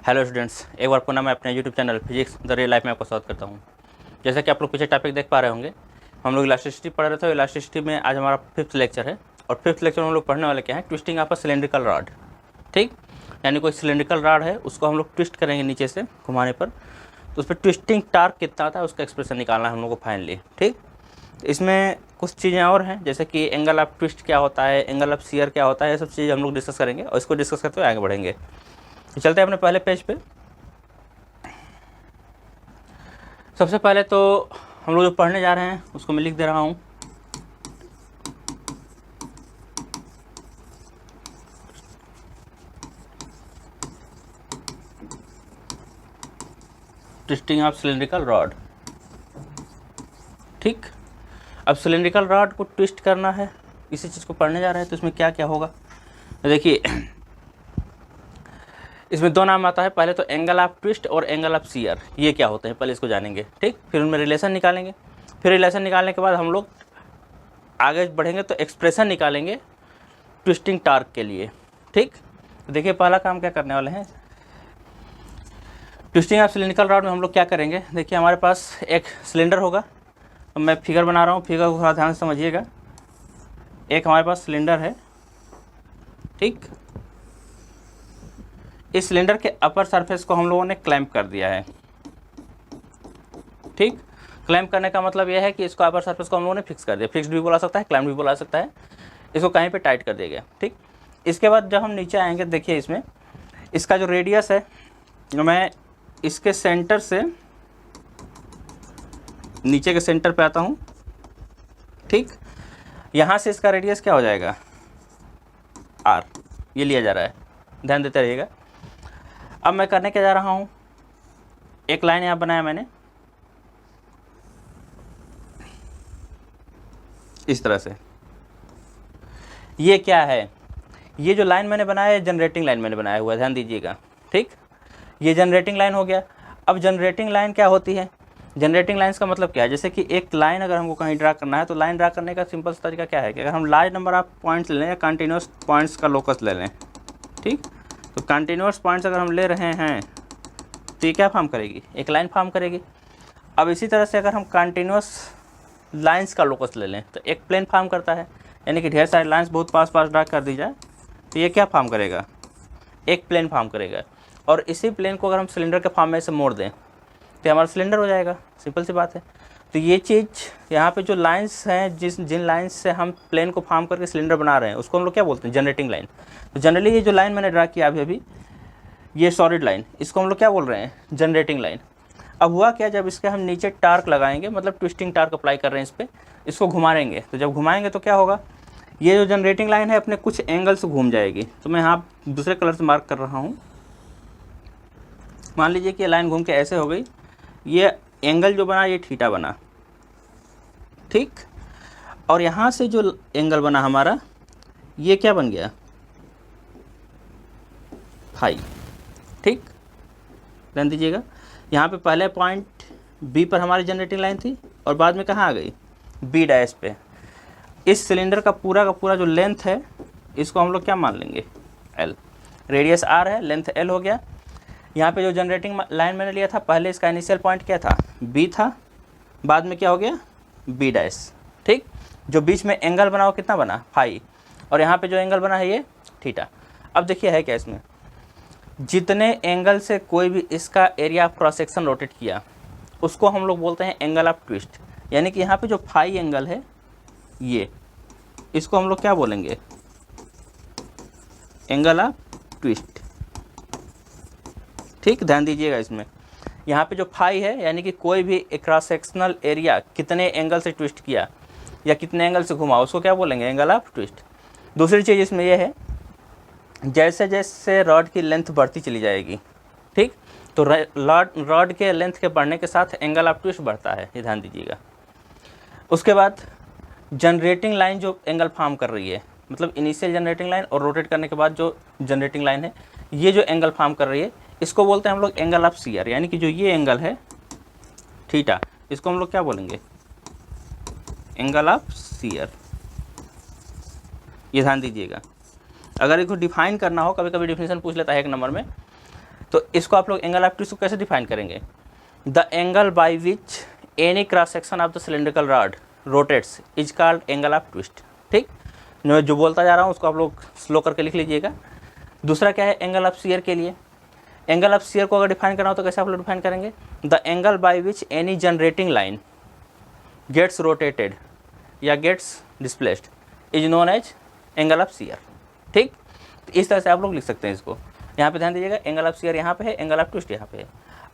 Hello students, एक बार पुनः मैं अपने YouTube channel physics the real life में आपका स्वागत करता हूँ। जैसा कि आप लोग पीछे टॉपिक देख पा रहे होंगे, हम लोग इलास्टिसिटी पढ़ रहे थे। इलास्टिसिटी में आज हमारा 5th लेक्चर है और 5th लेक्चर में हम लोग पढ़ने वाले क्या है, twisting of a cylindrical rod. ठीक, यानी कोई सिलेंड्रिकल रॉड है, उसको हम लोग ट्विस्ट करेंगे नीचे से घुमाने पर, तो उस पर ट्विस्टिंग टार्क कितना आता है उसका एक्सप्रेशन निकालना है हम लोग को फाइनली। ठीक, इसमें कुछ चीज़ें और हैं, जैसे कि एंगल ऑफ ट्विस्ट क्या होता है, एंगल ऑफ शियर क्या होता है, ये सब चीज़ हम लोग डिस्कस करेंगे और इसको डिस्कस करते हुए आगे बढ़ेंगे। तो चलते हैं अपने पहले पेज पे। सबसे पहले तो हम लोग जो पढ़ने जा रहे हैं उसको मैं लिख दे रहा हूँ। Twisting of cylindrical rod. ठीक, अब सिलेंड्रिकल रॉड को ट्विस्ट करना है, इसी चीज़ को पढ़ने जा रहे हैं। तो इसमें क्या क्या होगा, तो देखिए इसमें दो नाम आता है, पहले तो एंगल ऑफ ट्विस्ट और एंगल ऑफ शियर। ये क्या होते हैं पहले इसको जानेंगे। ठीक, फिर उनमें रिलेशन निकालेंगे, फिर रिलेशन निकालने के बाद हम लोग आगे बढ़ेंगे तो एक्सप्रेशन निकालेंगे ट्विस्टिंग टार्क के लिए। ठीक, तो देखिए पहला काम क्या करने वाले हैं, ट्विस्टिंग ऑफ सिलेंड्रिकल रॉड में हम लोग क्या करेंगे। देखिए हमारे पास एक सिलेंडर होगा, तो मैं फिगर बना रहा हूँ, फिगर को थोड़ा ध्यान से समझिएगा। एक हमारे पास सिलेंडर है, ठीक, इस सिलेंडर के अपर सरफेस को हम लोगों ने क्लैंप कर दिया है। ठीक, क्लैंप करने का मतलब यह है कि इसको अपर सरफेस को हम लोगों ने फिक्स कर दिया। फिक्स्ड भी बोला सकता है, क्लैंप भी बोला सकता है। इसको कहीं पे टाइट कर दिया गया। ठीक, इसके बाद जब हम नीचे आएंगे, देखिए इसमें इसका जो रेडियस है, मैं इसके सेंटर से नीचे के सेंटर पे आता हूँ। ठीक, यहाँ से इसका रेडियस क्या हो जाएगा, r, ये लिया जा रहा है, ध्यान देते रहिएगा। अब मैं करने क्या जा रहा हूँ, एक लाइन यहाँ बनाया मैंने इस तरह से। ये क्या है, ये जो लाइन मैंने बनाया है जनरेटिंग लाइन मैंने बनाया हुआ है, ध्यान दीजिएगा। ठीक, ये जनरेटिंग लाइन हो गया। अब जनरेटिंग लाइन क्या होती है, जनरेटिंग लाइन्स का मतलब क्या है, जैसे कि एक लाइन अगर हमको कहीं ड्रा करना है तो लाइन ड्रा करने का सिंपल सा तरीका क्या है कि अगर हम लार्ज नंबर ऑफ पॉइंट्स ले लें या कंटिन्यूस पॉइंट्स का लोकस ले लें। ठीक, तो कंटिन्यूस पॉइंट्स अगर हम ले रहे हैं तो ये क्या फॉर्म करेगी, एक लाइन फॉर्म करेगी। अब इसी तरह से अगर हम कंटिन्यूस लाइन्स का लोकस ले लें तो एक प्लेन फॉर्म करता है, यानी कि ढेर सारी लाइन्स बहुत पास पास ड्रा कर दी जाए तो ये क्या फॉर्म करेगा, एक प्लेन फॉर्म करेगा। और इसी प्लेन को अगर हम सिलेंडर के फॉर्म में से मोड़ दें तो हमारा सिलेंडर हो जाएगा, सिंपल सी बात है। तो ये चीज़ यहाँ पे जो लाइंस हैं, जिन लाइंस से हम प्लेन को फॉर्म करके सिलेंडर बना रहे हैं उसको हम लोग क्या बोलते हैं, जनरेटिंग लाइन। तो जनरली ये जो लाइन मैंने ड्रा किया अभी ये सॉलिड लाइन, इसको हम लोग क्या बोल रहे हैं, जनरेटिंग लाइन। अब हुआ क्या, जब इसके हम नीचे टार्क लगाएंगे, मतलब ट्विस्टिंग टार्क अप्लाई कर रहे हैं इस पर, इसको घुमाएंगे, तो जब घुमाएंगे तो क्या होगा, ये जो जनरेटिंग लाइन है अपने कुछ एंगल से घूम जाएगी। तो मैं यहाँ दूसरे कलर से मार्क कर रहा हूँ। मान लीजिए कि ये लाइन घूम के ऐसे हो गई, ये एंगल जो बना ये थीटा बना। ठीक, और यहाँ से जो एंगल बना हमारा ये क्या बन गया, फाई। ठीक, ध्यान दीजिएगा, यहाँ पे पहले पॉइंट बी पर हमारी जनरेटिंग लाइन थी और बाद में कहाँ आ गई, बी डैश पे। इस सिलेंडर का पूरा जो लेंथ है इसको हम लोग क्या मान लेंगे, एल। रेडियस आर है, लेंथ एल हो गया। यहाँ पे जो जनरेटिंग लाइन मैंने लिया था, पहले इसका इनिशियल पॉइंट क्या था, बी था, बाद में क्या हो गया, बी डैश। ठीक, जो बीच में एंगल बना वो कितना बना, फाई, और यहाँ पे जो एंगल बना है ये थीटा। अब देखिए है क्या, इसमें जितने एंगल से कोई भी इसका area of cross section rotate किया उसको हम लोग बोलते हैं एंगल ऑफ ट्विस्ट। यानी कि यहाँ पे जो फाई एंगल है ये, इसको हम लोग क्या बोलेंगे, एंगल ऑफ ट्विस्ट। ठीक, ध्यान दीजिएगा, इसमें यहाँ पे जो फाई है यानी कि कोई भी क्रॉस सेक्शनल एरिया कितने एंगल से ट्विस्ट किया या कितने एंगल से घुमा उसको क्या बोलेंगे, एंगल ऑफ ट्विस्ट। दूसरी चीज़ इसमें यह है, जैसे जैसे रॉड की लेंथ बढ़ती चली जाएगी, ठीक, तो रॉड के लेंथ के बढ़ने के साथ एंगल ऑफ ट्विस्ट बढ़ता है, ये ध्यान दीजिएगा। उसके बाद जनरेटिंग लाइन जो एंगल फॉर्म कर रही है, मतलब इनिशियल जनरेटिंग लाइन और रोटेट करने के बाद जो जनरेटिंग लाइन है, ये जो एंगल फॉर्म कर रही है इसको बोलते हैं हम लोग एंगल ऑफ शियर। यानी कि जो ये एंगल है थीटा, इसको हम लोग क्या बोलेंगे, एंगल ऑफ शियर। ये ध्यान दीजिएगा। अगर इसको डिफाइन करना हो, कभी कभी डिफिनेशन पूछ लेता है एक नंबर में, तो इसको आप लोग एंगल ऑफ ट्विस्ट को कैसे डिफाइन करेंगे? The angle by which any cross section of the cylindrical rod rotates is called angle of twist. ठीक, मैं जो बोलता जा रहा हूँ उसको आप लोग स्लो करके लिख लीजिएगा। दूसरा क्या है एंगल ऑफ शियर के लिए? एंगल ऑफ शियर को अगर डिफाइन करना हो तो कैसे आप लोग डिफाइन करेंगे? The angle by which any generating line gets rotated या gets displaced is known as angle of shear. ठीक, तो इस तरह से आप लोग लिख सकते हैं इसको। यहाँ पे ध्यान दीजिएगा, एंगल ऑफ शियर यहाँ पे है, एंगल ऑफ ट्विस्ट यहाँ पे है।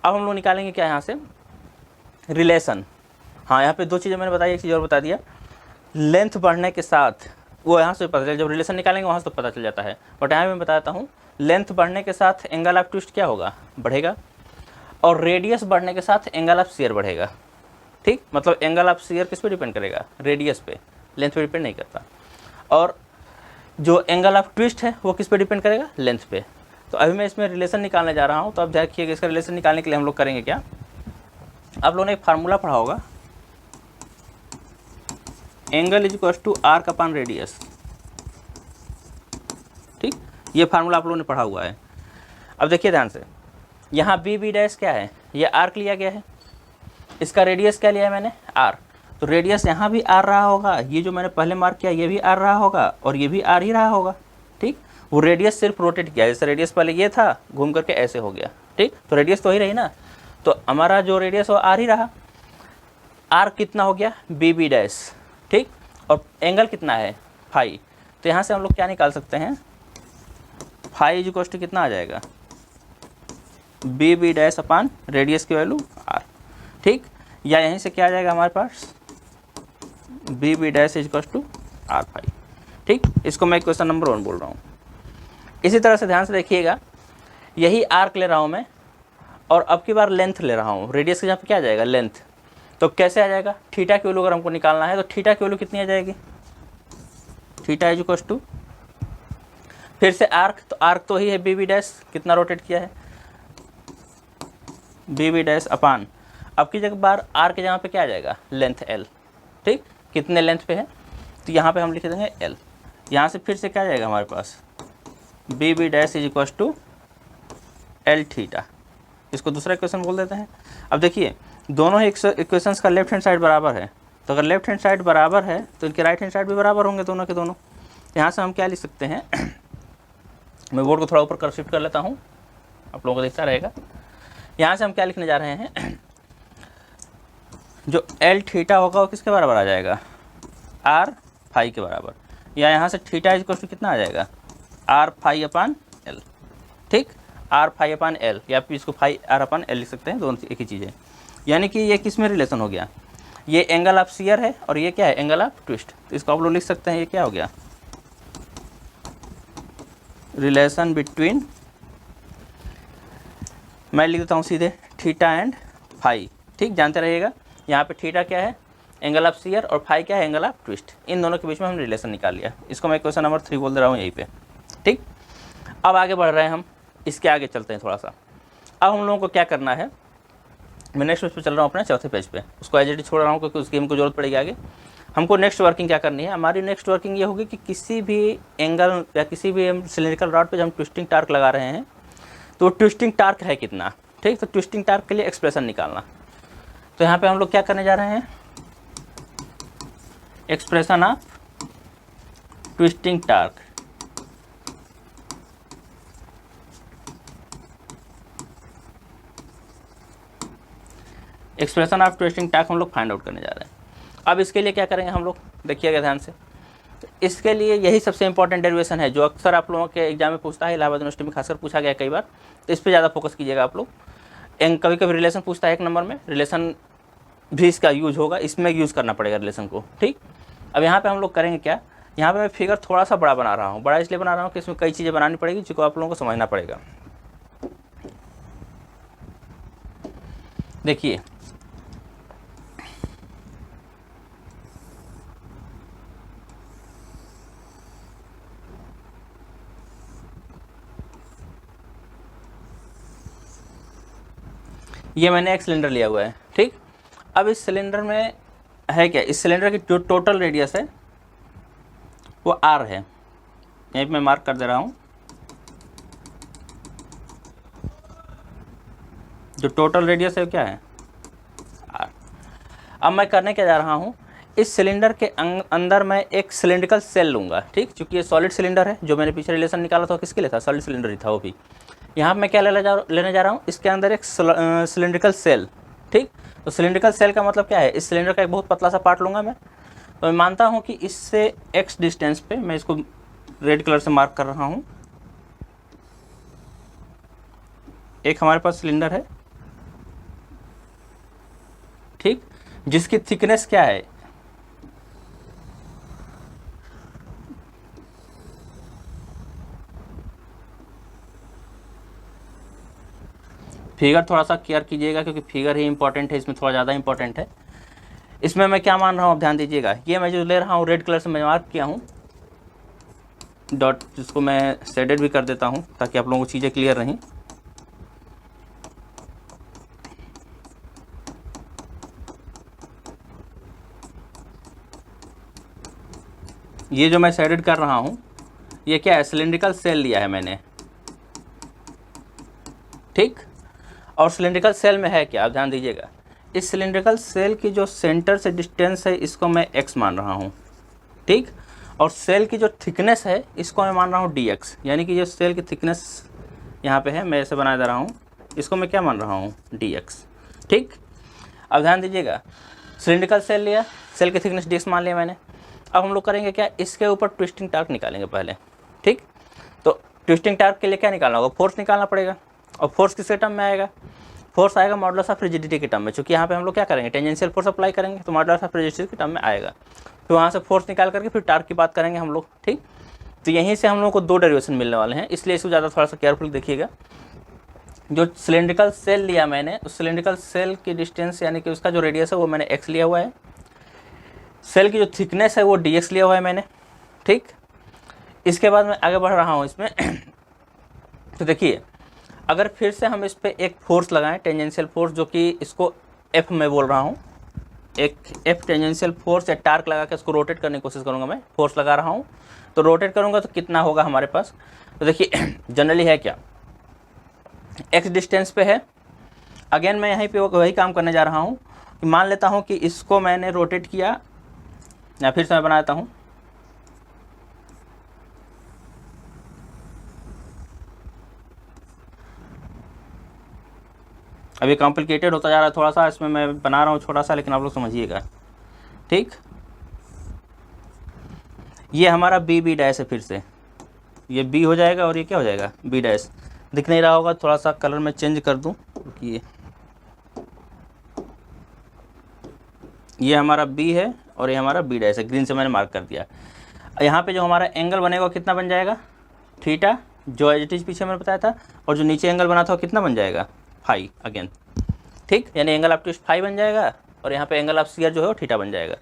अब हम लोग निकालेंगे क्या यहाँ से? रिलेशन। हाँ, यहाँ पे दो चीज़ें मैंने बताई, एक चीज़ और बता दिया। लेंथ बढ़ने के साथ वो यहाँ से पता चल, जब रिलेशन निकालेंगे वहाँ से तो पता चल जाता है, बट यहाँ पे मैं बताता हूँ लेंथ बढ़ने के साथ एंगल ऑफ ट्विस्ट क्या होगा? बढ़ेगा। और रेडियस बढ़ने के साथ एंगल ऑफ शियर बढ़ेगा। ठीक, मतलब एंगल ऑफ शियर किस पे डिपेंड करेगा? रेडियस पे, लेंथ पे डिपेंड नहीं करता। और जो एंगल ऑफ ट्विस्ट है वो किस पे डिपेंड करेगा? लेंथ पे। तो अभी मैं इसमें रिलेशन निकालने जा रहा हूँ, तो अब ध्यान रखिएगा इसका रिलेशन निकालने के लिए हम लोग करेंगे क्या? आप लोगों ने एक फार्मूला पढ़ा होगा, angle is equal to arc upon radius. ठीक, ये फार्मूला आप लोगों ने पढ़ा हुआ है। अब देखिए ध्यान से, यहाँ बी बी डैश क्या है? ये आर्क लिया गया है, इसका रेडियस क्या लिया है मैंने? आर। तो रेडियस यहाँ भी आर रहा होगा, ये जो मैंने पहले मार्क किया ये भी आर रहा होगा और ये भी आर ही रहा होगा। ठीक, वो रेडियस सिर्फ रोटेट किया, जैसे रेडियस पहले ये था घूम करके ऐसे हो गया। ठीक, तो रेडियस तो ही रही ना, तो हमारा जो रेडियस वो आर ही रहा। आर कितना हो गया? B B dash. ठीक, और एंगल कितना है? फाई। तो यहाँ से हम लोग क्या निकाल सकते हैं? फाई इज इक्वल टू कितना आ जाएगा? B B dash upon radius की वैल्यू आर। ठीक, या यहीं से क्या आ जाएगा हमारे पास? B B dash is equal to are phi. ठीक, इसको मैं क्वेश्चन नंबर 1 बोल रहा हूँ। इसी तरह से ध्यान से देखिएगा, यही आर्क ले रहा हूँ मैं और अब की बार लेंथ ले रहा हूँ। रेडियस के जहाँ पे क्या आ जाएगा? लेंथ। तो कैसे आ जाएगा? थीटा की वैल्यू अगर हमको निकालना है तो थीटा की वैल्यू कितनी आ जाएगी? थीटा इज इक्वल टू फिर से आर्क, तो आर्क तो ही है बी बी डैश, कितना रोटेट किया है? बी बी डैश अपान, अब की जगह बार आर के जहाँ पे क्या आ जाएगा? Length L. ठीक, कितने लेंथ पे है? तो यहाँ पे हम लिख देंगे एल। यहाँ से फिर से क्या आ जाएगा हमारे पास? B B dash is equal to L theta. इसको दूसरा इक्वेशन बोल देते हैं। अब देखिए, दोनों ही इक्वेशंस का लेफ्ट हैंड साइड बराबर है, तो अगर लेफ्ट हैंड साइड बराबर है तो इनके राइट हैंड साइड भी बराबर होंगे दोनों के दोनों। यहाँ से हम क्या लिख सकते हैं? मैं बोर्ड को थोड़ा ऊपर कर शिफ्ट कर लेता हूँ, आप लोगों को दिखता रहेगा। यहाँ से हम क्या लिखने जा रहे हैं? जो एल थीटा होगा वो किसके बराबर आ जाएगा? आर फाई के बराबर। या यहाँ से थीटा इज इक्वल टू कितना आ जाएगा? R phi upon l. ठीक, आर फाई अपान एल, या फिर इसको फाई आर अपान एल लिख सकते हैं, दोनों एक ही चीज़ है। यानी कि ये किस में रिलेशन हो गया? ये एंगल ऑफ शियर है और ये क्या है? Angle of twist. तो इसको आप लोग लिख सकते हैं, ये क्या हो गया? रिलेशन बिटवीन, मैं लिख देता हूँ सीधे, थीटा एंड फाई। ठीक, जानते रहिएगा, यहाँ पे थीटा क्या है? एंगल ऑफ शियर, और फाई क्या है? Angle of twist. इन दोनों के बीच में हमने रिलेशन निकाल लिया। इसको मैं क्वेश्चन नंबर 3 बोल दे रहा हूँ यहीं पे। ठीक, अब आगे बढ़ रहे हैं हम, इसके आगे चलते हैं थोड़ा सा। अब हम लोगों को क्या करना है? मैं नेक्स्ट पेज पे चल रहा हूँ, अपने चौथे पेज पे। उसको एज इट इज छोड़ रहा हूँ क्योंकि उसकी हमको जरूरत पड़ेगी आगे। हमको नेक्स्ट वर्किंग क्या करनी है? हमारी नेक्स्ट वर्किंग ये होगी कि किसी भी एंगल या किसी भी सिलिंड्रिकल रॉड पे जब हम ट्विस्टिंग टार्क लगा रहे हैं तो ट्विस्टिंग टार्क है कितना। ठीक, तो ट्विस्टिंग टार्क के लिए एक्सप्रेशन निकालना। तो यहाँ पे हम लोग क्या करने जा रहे हैं? Expression of twisting torque. Expression of twisting torque हम लोग फाइंड आउट करने जा रहे हैं। अब इसके लिए क्या करेंगे हम लोग? देखिएगा ध्यान से, तो इसके लिए यही सबसे इंपॉर्टेंट डेरिवेशन है जो अक्सर आप लोगों के एग्जाम में पूछता है, इलाहाबाद यूनिवर्सिटी में खासकर पूछा गया कई बार, तो इस पर ज़्यादा फोकस कीजिएगा आप लोग। कभी कभी रिलेशन पूछता है 1 नंबर में, रिलेशन भी इसका यूज होगा, इसमें यूज़ करना पड़ेगा रिलेशन को। ठीक, अब यहाँ पे हम लोग करेंगे क्या? यहाँ पे मैं फिगर थोड़ा सा बड़ा बना रहा हूँ। बड़ा इसलिए बना रहा हूँ कि इसमें कई चीज़ें बनानी पड़ेगी जिसको आप लोगों को समझना पड़ेगा। देखिए, ये मैंने एक सिलेंडर लिया हुआ है। ठीक, अब इस सिलेंडर में है क्या? इस सिलेंडर की जो टोटल रेडियस है वो आर है। यहीं पे मैं मार्क कर दे रहा हूँ। जो टोटल रेडियस है वो क्या है r। अब मैं करने क्या जा रहा हूँ, इस सिलेंडर के अंदर मैं एक सिलेंड्रिकल सेल लूँगा, ठीक, क्योंकि ये सॉलिड सिलेंडर है। जो मैंने पीछे रिलेशन निकाला था किसके लिए था, सॉलिड सिलेंडर ही था वो भी। यहाँ मैं क्या लेने जा रहा हूँ, इसके अंदर एक सिलेंड्रिकल सेल, ठीक। तो सिलेंड्रिकल सेल का मतलब क्या है, इस सिलेंडर का एक बहुत पतला सा पार्ट लूँगा मैं। तो मैं मानता हूँ कि इससे x डिस्टेंस पे, मैं इसको रेड कलर से मार्क कर रहा हूँ, एक हमारे पास सिलेंडर है, ठीक, जिसकी थिकनेस क्या है, फिगर थोड़ा सा केयर कीजिएगा क्योंकि फिगर ही इंपॉर्टेंट है, इसमें थोड़ा ज़्यादा इंपॉर्टेंट है। इसमें मैं क्या मान रहा हूँ, अब ध्यान दीजिएगा, ये मैं जो ले रहा हूँ रेड कलर से मैं मार्क किया हूँ डॉट, जिसको मैं शेडेड भी कर देता हूँ ताकि आप लोगों को चीज़ें क्लियर रहें। ये जो मैं शेडेड कर रहा हूँ ये क्या है, सिलेंड्रिकल सेल लिया है मैंने, ठीक। और सिलेंड्रिकल सेल में है क्या, आप ध्यान दीजिएगा, इस सिलेंड्रिकल सेल की जो सेंटर से डिस्टेंस है इसको मैं x मान रहा हूँ, ठीक। और सेल की जो थिकनेस है इसको मैं मान रहा हूँ dx, यानी कि जो सेल की थिकनेस यहाँ पे है, मैं ऐसे बना दे रहा हूँ, इसको मैं क्या मान रहा हूँ, dx, ठीक। अब ध्यान दीजिएगा, सिलेंड्रिकल सेल लिया, सेल की थिकनेस dx मान लिया मैंने। अब हम लोग करेंगे क्या, इसके ऊपर ट्विस्टिंग टार्क निकालेंगे पहले, ठीक। तो ट्विस्टिंग टार्क के लिए क्या निकालना होगा, फोर्स निकालना पड़ेगा। और फोर्स किसके टर्म में आएगा, फोर्स आएगा मॉडुलस ऑफ रिजिडिटी के टर्म में, क्योंकि यहाँ पे हम लोग क्या करेंगे, टेंजेंशियल फोर्स अप्लाई करेंगे, तो मॉडुलस ऑफ रिजिडिटी के टर्म में आएगा। तो वहाँ से फोर्स निकाल करके फिर टार्क की बात करेंगे हम लोग, ठीक। तो यहीं से हम लोग को दो डेरिवेशन मिलने वाले हैं, इसलिए इसको ज़्यादा थोड़ा सा केयरफुल देखिएगा। जो सिलेंड्रिकल सेल लिया मैंने, उस सिलेंड्रिकल सेल की डिस्टेंस यानी कि उसका जो रेडियस है वो मैंने x लिया हुआ है, सेल की जो थिकनेस है वो dx लिया हुआ है मैंने, ठीक। इसके बाद मैं आगे बढ़ रहा हूँ इसमें तो देखिए, अगर फिर से हम इस पर एक फोर्स लगाएं, टेंजेंशियल फोर्स, जो कि इसको F में बोल रहा हूँ, एक F टेंजेंशियल फोर्स या टार्क लगा के इसको रोटेट करने की कोशिश करूँगा, मैं फोर्स लगा रहा हूँ, तो रोटेट करूँगा तो कितना होगा हमारे पास। तो देखिए जनरली है क्या, x डिस्टेंस पे है। अगेन मैं यहीं पे वही काम करने जा रहा हूँ कि मान लेता हूँ कि इसको मैंने रोटेट किया, या फिर से मैं बनाता हूँ, अभी कॉम्प्लिकेटेड होता जा रहा है थोड़ा सा, इसमें मैं बना रहा हूँ छोटा सा, लेकिन आप लोग समझिएगा, ठीक। ये हमारा बी डैश है, फिर से ये बी हो जाएगा और ये क्या हो जाएगा, बी डैश। दिख नहीं रहा होगा, थोड़ा सा कलर मैं चेंज कर दूँ, क्योंकि ये हमारा बी है और ये हमारा बी डैश है, ग्रीन से मैंने मार्क कर दिया। यहाँ पे जो हमारा एंगल बनेगा कितना बन जाएगा, थीटा, जो एज इट इज पीछे मैंने बताया था, और जो नीचे एंगल बना था वो कितना बन जाएगा, फाई अगेन, ठीक। यानी एंगल ऑफ ट्विस्ट फाई बन जाएगा और यहाँ पे एंगल ऑफ शियर जो है वो थीटा बन जाएगा।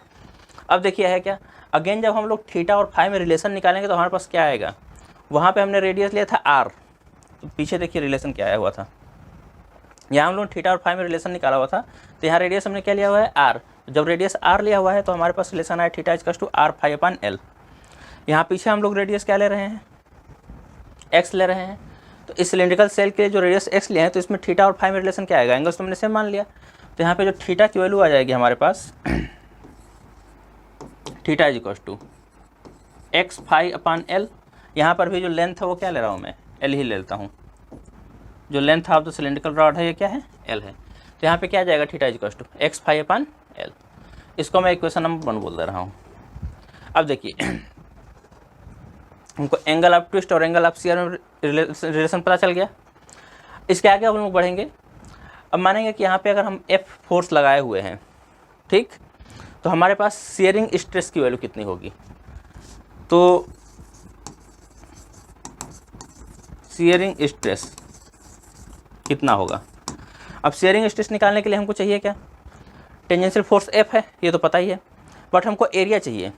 अब देखिए है क्या, अगेन जब हम लोग थीटा और फाई में रिलेशन निकालेंगे तो हमारे पास क्या आएगा, वहाँ पे हमने रेडियस लिया था आर, तो पीछे देखिए रिलेशन क्या आया हुआ था, यहाँ हम लोग थीटा और फाई में रिलेशन निकाला हुआ था, तो यहाँ रेडियस हमने क्या लिया हुआ है, आर। जब रेडियस आर लिया हुआ है तो हमारे पास रिलेशन आया theta equals to are phi upon L. यहाँ पीछे हम लोग रेडियस क्या ले रहे हैं, एक्स ले रहे हैं, तो इस सिलेंड्रिकल सेल के जो रेडियस एक्स लिए हैं तो इसमें थीटा और फाई में रिलेशन क्या आएगा, एंगल्स तो हमने सेम मान लिया, तो यहाँ पे जो थीटा की वैल्यू आ जाएगी हमारे पास theta is equals to x phi upon L. यहाँ पर भी जो लेंथ है वो क्या ले रहा हूँ मैं, एल ही ले लेता हूँ, जो length of the cylindrical rod है ये क्या है, एल है। तो यहाँ पे क्या आ जाएगा, theta is equals to x phi upon l. इसको मैं इक्वेशन नंबर 1 बोल दे रहा हूँ। अब देखिए हमको एंगल ऑफ ट्विस्ट और एंगल ऑफ शियर में रिलेशन पता चल गया। इसके आगे हम लोग बढ़ेंगे, अब मानेंगे कि यहाँ पे अगर हम F फोर्स लगाए हुए हैं, ठीक, तो हमारे पास शियरिंग स्ट्रेस की वैल्यू कितनी होगी, तो शियरिंग स्ट्रेस कितना होगा। अब शियरिंग स्ट्रेस निकालने के लिए हमको चाहिए क्या, टेंजेंशियल फोर्स F है, ये तो पता ही है, बट हमको एरिया चाहिए,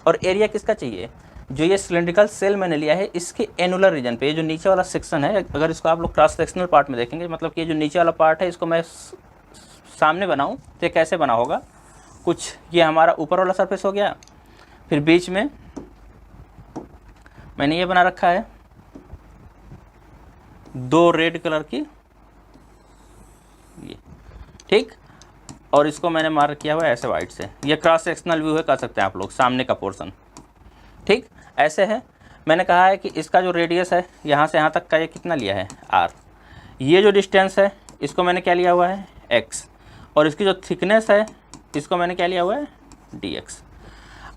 और एरिया किसका चाहिए, जो ये सिलेंड्रिकल सेल मैंने लिया है इसके एनुलर रीजन पे, ये जो नीचे वाला सेक्शन है, अगर इसको आप लोग क्रॉस सेक्शनल पार्ट में देखेंगे, मतलब कि ये जो नीचे वाला पार्ट है इसको मैं सामने बनाऊं तो ये कैसे बना होगा, कुछ ये हमारा ऊपर वाला सरफेस हो गया, फिर बीच में मैंने ये बना रखा है दो रेड कलर की ठीक। और इसको मैंने मार्क किया हुआ है ऐसे वाइट से, ये क्रॉस सेक्शनल व्यू है, कर सकते हैं आप लोग, सामने का पोर्शन, ठीक। ऐसे है, मैंने कहा है कि इसका जो रेडियस है यहाँ से यहाँ तक का, ये कितना लिया है r, ये जो डिस्टेंस है इसको मैंने क्या लिया हुआ है x, और इसकी जो थिकनेस है इसको मैंने क्या लिया हुआ है dx।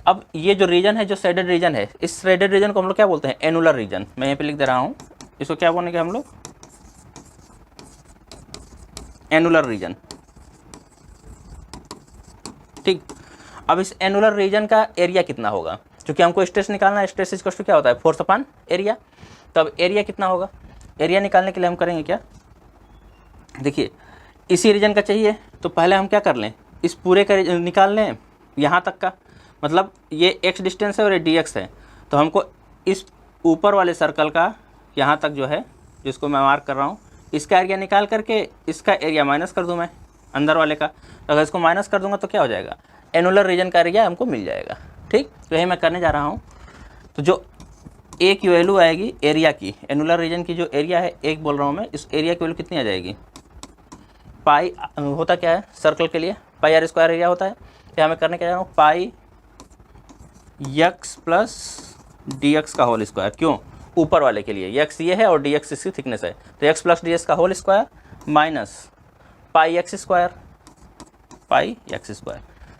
अब ये जो रीजन है, जो शेडेड रीजन है, इस शेडेड रीजन को हम लोग क्या बोलते हैं एनुलर रीजन। मैं यहाँ पे लिख दे रहा हूँ, इसको क्या बोलेंगे हम लोग एनुलर रीजन, ठीक। अब इस एनुलर रीजन का एरिया कितना होगा, क्योंकि हमको स्ट्रेस निकालना है, स्ट्रेस इक्वल टू क्या होता है फोर्स अपॉन एरिया। तो अब एरिया कितना होगा, एरिया निकालने के लिए हम करेंगे क्या, देखिए इसी रीजन का चाहिए तो पहले हम क्या कर लें, इस पूरे का निकाल लें यहाँ तक का, मतलब ये x डिस्टेंस है और ये dx है, तो हमको इस ऊपर वाले सर्कल का यहाँ तक जो है, जिसको मैं मार्क कर रहा हूँ, इसका एरिया निकाल करके इसका एरिया माइनस कर दूँ मैं अंदर वाले का। तो अगर इसको माइनस कर दूंगा तो क्या हो जाएगा, एनुलर रीजन का एरिया हमको मिल जाएगा, ठीक। तो यही मैं करने जा रहा हूँ। तो जो ए की वैल्यू आएगी एरिया की, एनुलर रीजन की जो एरिया है एक बोल रहा हूँ मैं, इस एरिया की वैल्यू कितनी आ जाएगी, पाई होता क्या है सर्कल के लिए, पाई आर स्क्वायर एरिया होता है। तो यहाँ मैं करने क्या जा रहा हूँ, पाई x प्लस dx का होल स्क्वायर, क्यों, ऊपर वाले के लिए x ये है और dx इसकी थिकनेस है, तो x प्लस ds का whole square minus pi x square,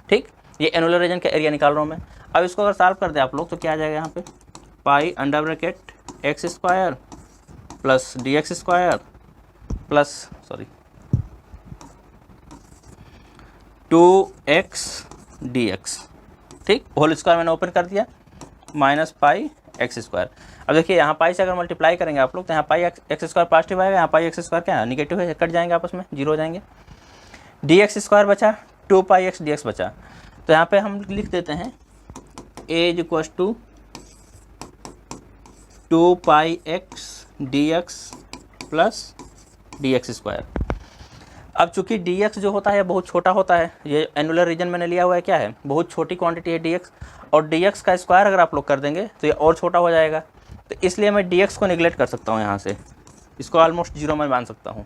ठीक। ये एनुलर रीजन का एरिया निकाल रहा हूँ मैं। अब इसको अगर सॉल्व कर दे आप लोग तो क्या आ जाएगा यहाँ पे, pi under bracket x square plus dx square plus 2x dx, ठीक। होल स्क्वायर मैंने ओपन कर दिया, माइनस पाई एक्स स्क्वायर। अब देखिए यहाँ पाई से अगर मल्टीप्लाई करेंगे आप लोग तो यहाँ पाई एक्स स्क्वायर पॉजिटिव आएगा, यहाँ पाई एक्स स्क्वायर क्या है निगेटिव है, कट जाएंगे आपस में, जीरो हो जाएंगे। dx स्क्वायर बचा, 2 पाई x dx बचा, तो यहाँ पे हम लिख देते हैं a is equal to 2 pi x dx plus dx square. अब चूंकि dx जो होता है बहुत छोटा होता है, ये एनुलर रीजन मैंने लिया हुआ है क्या है, बहुत छोटी क्वांटिटी है dx, और dx का स्क्वायर अगर आप लोग कर देंगे तो ये और छोटा हो जाएगा, तो इसलिए मैं dx को निगलेक्ट कर सकता हूँ यहाँ से, इसको ऑलमोस्ट जीरो में मान सकता हूँ।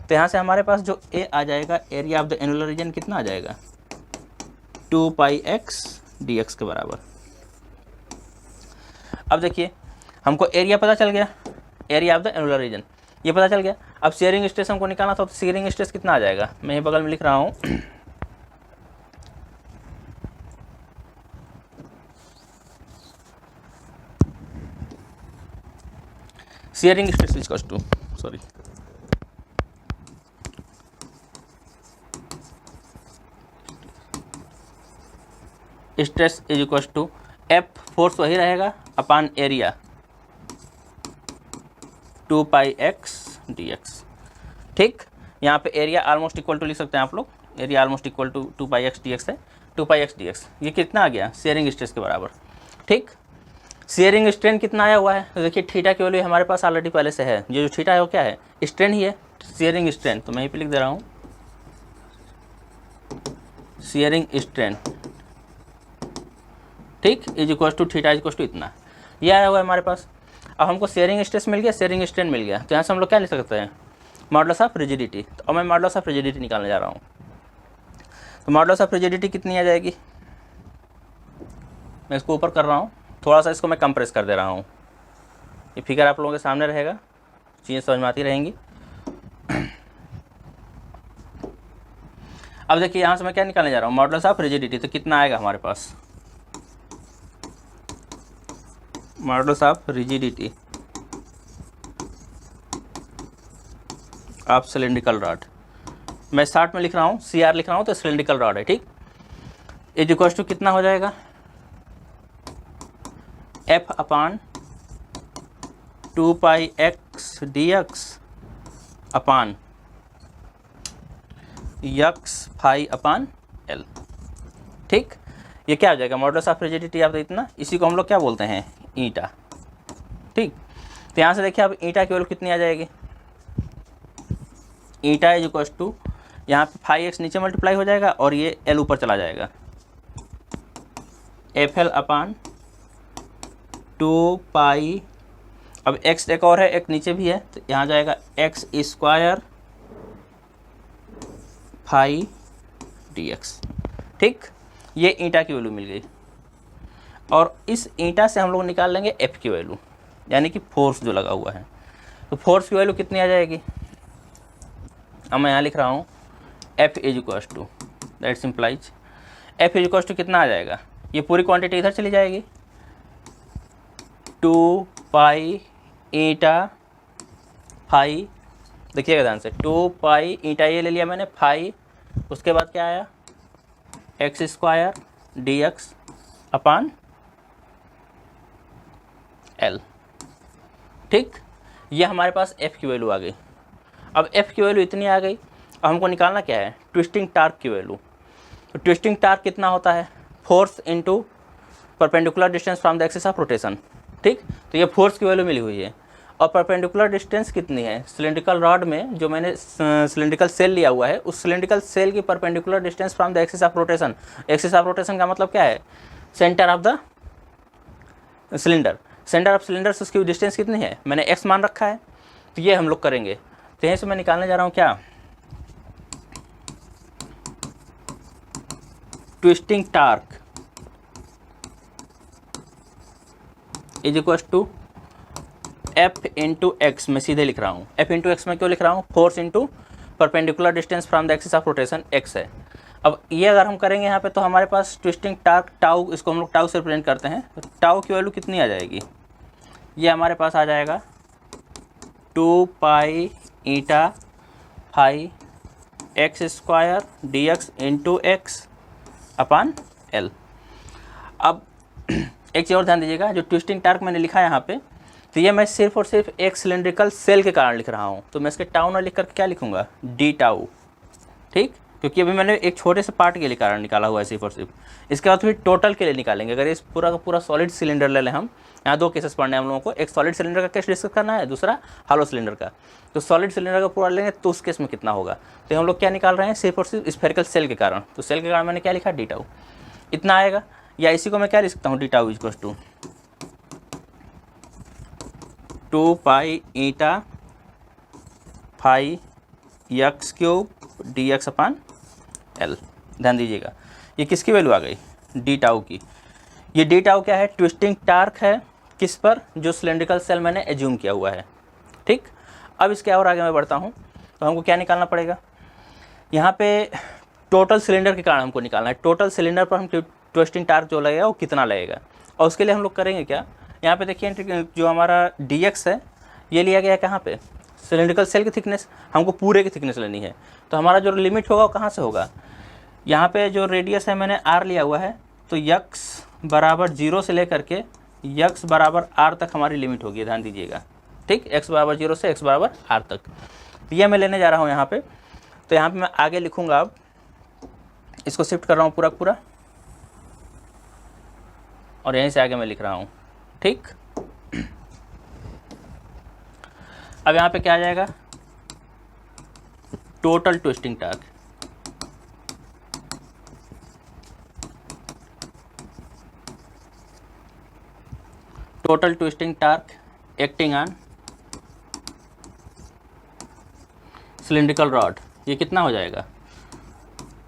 तो यहाँ से हमारे पास जो a आ जाएगा, area of the annular region कितना आ जाएगा, 2 पाई x dx के बराबर। अब देखिए हमको एरिया पता चल गया, area of the annular region ये पता चल गया। अब शेयरिंग स्ट्रेस हमको निकालना था, तो शेयरिंग स्ट्रेस कितना आ जाएगा, मैं ये बगल में लिख रहा हूँ, shearing stress equals to stress is equals to f, force वही रहेगा, upon area 2 pi x dx, ठीक। यहाँ पे एरिया ऑलमोस्ट इक्वल टू लिख सकते हैं आप लोग, area almost equal to 2 pi x dx है, 2 पाई x dx ये कितना आ गया शेयरिंग स्ट्रेस के बराबर, ठीक। शेयरिंग स्ट्रेन कितना आया हुआ है, तो देखिए थीटा की वैल्यू हमारे पास ऑलरेडी पहले से है, ये जो थीटा है वो क्या है स्ट्रेन ही है, शेयरिंग स्ट्रेन, तो मैं यहीं पे लिख दे रहा हूँ शेयरिंग स्ट्रेन, ठीक, is equal to theta is equal to इतना, ये आया हुआ है हमारे पास। अब हमको शेयरिंग स्ट्रेस मिल गया, शेयरिंग स्ट्रेन मिल गया, तो यहाँ से हम लोग क्या लिख सकते हैं मॉडुलस ऑफ रिजिडिटी। तो अब मैं मॉडुलस ऑफ रिजिडिटी निकालने जा रहा हूँ, तो मॉडुलस ऑफ रिजिडिटी कितनी आ जाएगी, मैं इसको ऊपर कर रहा हूँ, थोड़ा सा इसको मैं कंप्रेस कर दे रहा हूँ, ये फिगर आप लोगों के सामने रहेगा, चीज़ें समझ में आती रहेंगी। अब देखिए यहाँ से मैं क्या निकालने जा रहा हूँ मॉडुलस ऑफ रिजिडिटी, तो कितना आएगा हमारे पास modulus of rigidity of cylindrical rod, मैं स्टार्ट में लिख रहा हूँ CR लिख रहा हूँ, तो सिलिंड्रिकल रॉड है, ठीक। इज इक्वल टू कितना हो जाएगा F upon 2 pi x dx upon x phi upon L, ठीक। ये क्या हो जाएगा मॉडुलस ऑफ रिजिडिटी ऑफ इतना, इसी को हम लोग क्या बोलते हैं ईटा, ठीक। तो यहाँ से देखिए अब ईटा की वैल्यू कितनी आ जाएगी, ईटा इज इक्वल टू यहाँ पे फाई x नीचे मल्टीप्लाई हो जाएगा और ये L ऊपर चला जाएगा, FL अपॉन 2 पाई, अब x एक और है, एक नीचे भी है, तो यहाँ जाएगा x स्क्वायर फाई dx। ठीक, ये ईटा की वैल्यू मिल गई। और इस ईटा से हम लोग निकाल लेंगे एफ की वैल्यू, यानी कि फोर्स जो लगा हुआ है। तो फोर्स की वैल्यू कितनी आ जाएगी, अब मैं यहाँ लिख रहा हूँ f is equal to, that simplifies f is equal to कितना आ जाएगा, ये पूरी क्वांटिटी इधर चली जाएगी, 2 पाई ईटा फाई, देखिएगा ध्यान से, 2 पाई ईटा ये ले लिया मैंने, फाई, उसके बाद क्या आया x square D x upon l. ठीक, ये हमारे पास एफ की वैल्यू आ गई। अब एफ की वैल्यू इतनी आ गई, अब हमको निकालना क्या है, ट्विस्टिंग टार्क की वैल्यू। तो ट्विस्टिंग टार्क कितना होता है, force into perpendicular distance from the axis of rotation. ठीक, तो ये फोर्स की वैल्यू मिली हुई है। और परपेंडिकुलर डिस्टेंस कितनी है, सिलेंड्रिकल रॉड में जो मैंने सिलेंड्रिकल सेल लिया हुआ है, उस सिलेंड्रिकल सेल की perpendicular distance from the axis of rotation. Axis of rotation का मतलब क्या है, centre of the cylinder, centre of cylinder से उसकी डिस्टेंस कितनी है, मैंने एक्स मान रखा है। तो ये हम लोग करेंगे, तो यहीं से मैं निकालने जा रहा हूँ क्या, twisting torque is equal to f into x. मैं सीधे लिख रहा हूँ, एफ इंटू एक्स में क्यों लिख रहा हूँ, force into perpendicular distance from the axis of rotation x है। अब ये अगर हम करेंगे यहाँ पे, तो हमारे पास ट्विस्टिंग टार्क टाउ, इसको हम लोग टाउ से रिप्रेजेंट करते हैं, तो टाउ की वैल्यू कितनी आ जाएगी, ये हमारे पास आ जाएगा 2 pi eta phi X square D X into X upon L. अब एक चीज़ और ध्यान दीजिएगा, जो ट्विस्टिंग टार्क मैंने लिखा है यहाँ पे, तो ये मैं सिर्फ और सिर्फ एक सिलेंड्रिकल सेल के कारण लिख रहा हूँ, तो मैं इसके टाउ ना लिख कर क्या लिखूँगा, डी टाउ। ठीक, क्योंकि अभी मैंने एक छोटे से पार्ट के लिए कारण निकाला हुआ है सिर्फ और सिर्फ। इसके बाद फिर टोटल के लिए निकालेंगे। अगर इस पूरा का पूरा सॉलिड सिलेंडर ले लें हम, यहाँ दो केसेस पढ़ने हैं हम लोगों को, एक सॉलिड सिलेंडर का केस डिस्कस करना है, दूसरा हॉलो सिलेंडर का। तो सॉलिड सिलेंडर का पूरा लेंगे तो उस केस में कितना होगा, तो हम लोग क्या निकाल रहे हैं, सिर्फ और सिर्फ स्फेरिकल सेल के कारण। तो सेल के कारण मैंने क्या लिखा, डी टाउ इतना आएगा। या इसी को मैं क्या लिख सकता हूँ, d tau is to 2 pi eta phi x cube D x upon l. ध्यान दीजिएगा, ये किसकी वैल्यू आ गई, डी टाउ की। ये डी टाउ क्या है, ट्विस्टिंग टार्क है, किस पर, जो सिलेंड्रिकल सेल मैंने एज्यूम किया हुआ है। ठीक, अब इसके और आगे मैं बढ़ता हूँ, तो हमको क्या निकालना पड़ेगा, यहाँ पे टोटल सिलेंडर के कारण हमको निकालना है, टोटल सिलेंडर पर हम ट्विस्टिंग टार्क जो लगेगा वो कितना लगेगा। और उसके लिए हम लोग करेंगे क्या, यहाँ पे देखिए जो हमारा डी एक्स है, ये लिया गया है कहाँ पे, सिलेंड्रिकल सेल की थिकनेस, हमको पूरे की थिकनेस लेनी है। तो हमारा जो लिमिट होगा वो कहाँ से होगा, यहाँ पे जो रेडियस है मैंने आर लिया हुआ है, तो यक्स बराबर 0 से लेकर के यक्स बराबर आर तक हमारी लिमिट होगी। ध्यान दीजिएगा, ठीक, एक्स बराबर 0 से एक्स बराबर आर तक, ये मैं लेने जा रहा हूँ यहाँ पे। तो यहाँ पे मैं आगे लिखूँगा, अब इसको शिफ्ट कर रहा हूँ पूरा पूरा, और यहीं से आगे मैं लिख रहा हूँ। ठीक, अब यहाँ पे क्या आ जाएगा, total twisting torque, total twisting torque acting on cylindrical rod, ये कितना हो जाएगा,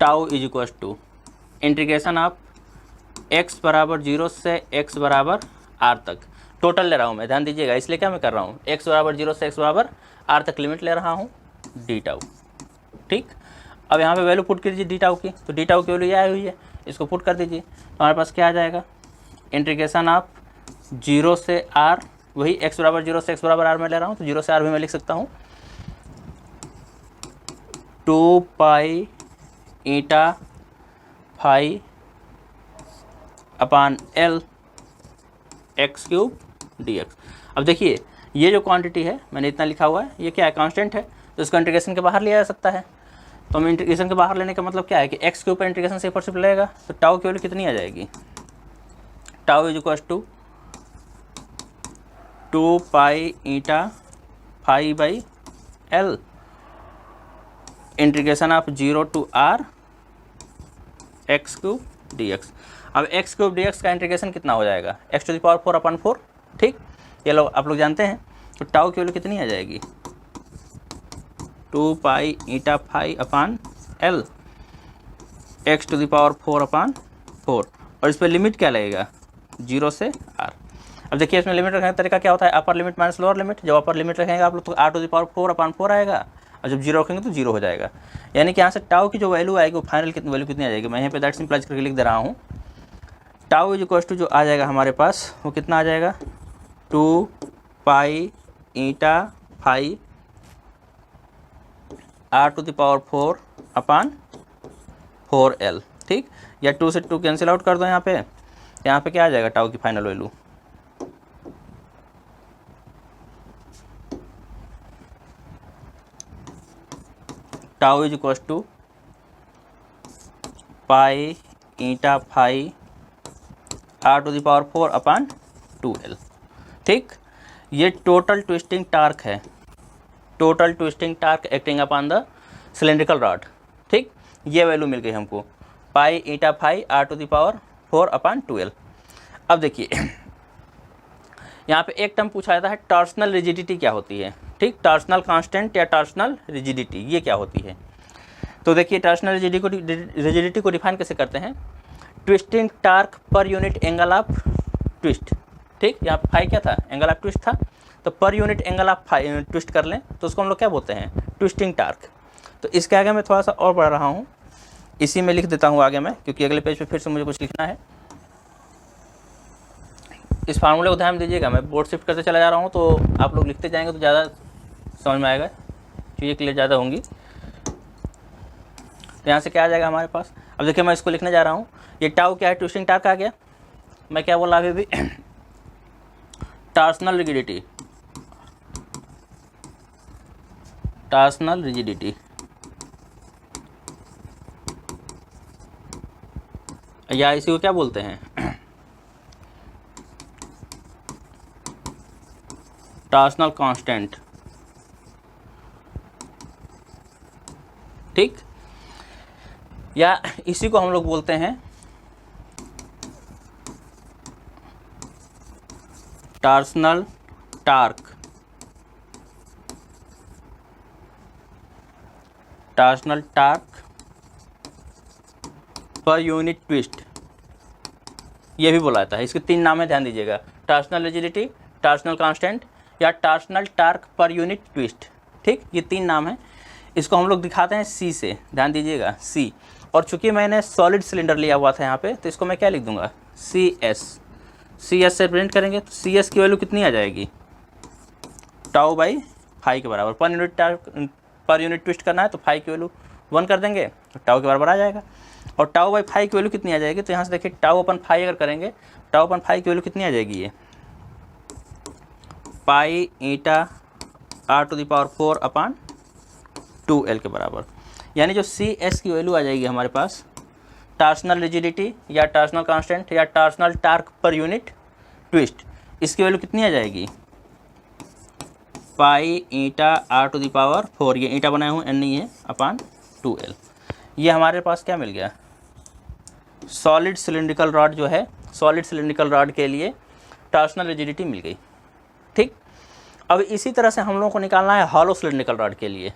tau is equal to integration of x बराबर 0 से एक्स बराबर आर तक। टोटल ले रहा हूँ मैं, ध्यान दीजिएगा, इसलिए क्या मैं कर रहा हूँ, एक्स बराबर 0 से एक्स बराबर आर तक लिमिट ले रहा हूँ, डी टाउ। ठीक, अब यहाँ पे वैल्यू पुट कीजिए डी टाउ की, तो डी टाउ की वैल्यू ये आई हुई है, इसको पुट कर दीजिए, तो हमारे पास क्या आ जाएगा, इंटीग्रेशन ऑफ 0 से आर, वही एक्स बराबर 0 से एक्स बराबर आर में ले रहा हूँ, तो 0 से आर भी मैं लिख सकता हूँ, 2 pi eta phi upon L X cube D x. अब देखिए, ये जो क्वांटिटी है मैंने इतना लिखा हुआ है, ये क्या है, कांस्टेंट है, तो इसको इंटीग्रेशन के बाहर लिया जा सकता है। तो हम इंटीग्रेशन के बाहर लेने का मतलब क्या है कि एक्स के ऊपर इंटीग्रेशन से पर सिर्फ लगेगा, तो टाउ की वैल्यू कितनी आ जाएगी, tau is equal to 2 pi eta phi by l integration of 0 to r x cube D x. अब एक्स क्यूब डी एक्स का इंटीग्रेशन कितना हो जाएगा, x to the power 4 upon 4। ठीक, ये लोग आप लोग जानते हैं, तो टाउ की वैल्यू कितनी आ जाएगी, 2 pi eta phi upon L X to the power 4/4 और इस पर लिमिट क्या लगेगा 0 से r। अब देखिए इसमें लिमिट रखने का तरीका क्या होता है, upper limit minus lower limit. जब अपर लिमिट रखेंगे आप लोग तो r टू द पावर 4/4 आएगा और जब 0 रखेंगे तो 0 हो जाएगा। यानी कि यहाँ से टाउ की जो वैल्यू आएगी वो फाइनल वैल्यू कितनी आ जाएगी, मैं यहाँ पे दैट सिंपलाइज करके लिख दे रहा हूँ। टाउ इज इक्वल टू जो आ जाएगा हमारे पास वो कितना आ जाएगा 2 pi eta phi r to the power 4/4l। ठीक, या 2 से 2 कैंसिल आउट कर दो यहाँ पे क्या आ जाएगा टाउ की final value tau is equal to pi eta phi r to the power 4/2l। ठीक, ये टोटल ट्विस्टिंग टार्क है, total twisting torque acting upon the cylindrical rod. ठीक, ये वैल्यू मिल गई हमको pi eta phi r to the power 4/2l। अब देखिए यहाँ पे एक टर्म पूछा जाता है टॉर्सनल रिजिडिटी क्या होती है। ठीक, टॉर्सनल कांस्टेंट या टॉर्सनल रिजिडिटी ये क्या होती है। तो देखिए टॉर्सनल रिजिडिटी को डिफाइन कैसे करते हैं, ट्विस्टिंग टार्क पर यूनिट एंगल ऑफ ट्विस्ट। ठीक, यहाँ पे फाई क्या था, एंगल ऑफ ट्विस्ट था, तो पर unit angle of phi twist कर लें तो उसको हम लोग क्या बोलते हैं ट्विस्टिंग टार्क। तो इसके आगे मैं थोड़ा सा और बढ़ रहा हूँ, इसी में लिख देता हूँ आगे मैं, क्योंकि अगले पेज पे फिर से मुझे कुछ लिखना है। इस फार्मूले को ध्यान दीजिएगा, मैं बोर्ड शिफ्ट करते चला जा रहा हूँ तो आप लोग लिखते जाएंगे तो ज़्यादा समझ में आएगा, चीज़ें क्लियर ज़्यादा होंगी। तो यहाँ से क्या आ जाएगा हमारे पास, अब देखिए मैं इसको लिखने जा रहा हूँ। ये टाउ क्या है, ट्विस्टिंग टार्क आ गया। मैं क्या बोला अभी टॉर्सनल रिजिडिटी, टॉर्सनल रिजिडिटी या इसी को क्या बोलते हैं टॉर्सनल कांस्टेंट। ठीक, या इसी को हम लोग बोलते हैं torsional torque, torsional torque per unit twist ये भी बोला जाता है। इसके 3 नाम है, ध्यान दीजिएगा, टॉर्सनल रिजिडिटी, टॉर्सनल कांस्टेंट या torsional torque per unit twist. ठीक, ये 3 नाम है। इसको हम लोग दिखाते हैं सी से, ध्यान दीजिएगा सी। और चूंकि मैंने सॉलिड सिलेंडर लिया हुआ था यहाँ पे तो इसको मैं क्या लिख दूंगा सी एस से रिप्रेजेंट करेंगे तो सी एस की वैल्यू कितनी आ जाएगी टाउ बाई फाई के बराबर। पर यूनिट ट्विस्ट करना है तो फाई की वैल्यू 1 कर देंगे तो टाउ के बराबर आ जाएगा। और टाउ बाई फाई की वैल्यू कितनी आ जाएगी, तो यहाँ से देखिए टाउ अपन फाई अगर करेंगे टाउ अपन फाई की वैल्यू कितनी आ जाएगी, ये pi eta r to the power 4/2l के बराबर। यानी जो सी एस की वैल्यू आ जाएगी हमारे पास टॉर्सनल रिजिडिटी या टॉर्सनल कांस्टेंट या torsional torque per unit twist, इसकी वैल्यू कितनी आ जाएगी pi eta r to the power 4, ये ईटा बनाया हूँ n नहीं है /2l। ये हमारे पास क्या मिल गया सॉलिड सिलिंड्रिकल रॉड जो है, सॉलिड सिलिंड्रिकल रॉड के लिए टॉर्सनल रिजिडिटी मिल गई। ठीक, अब इसी तरह से हम लोगों को निकालना है हॉलो सिलिंड्रिकल रॉड के लिए।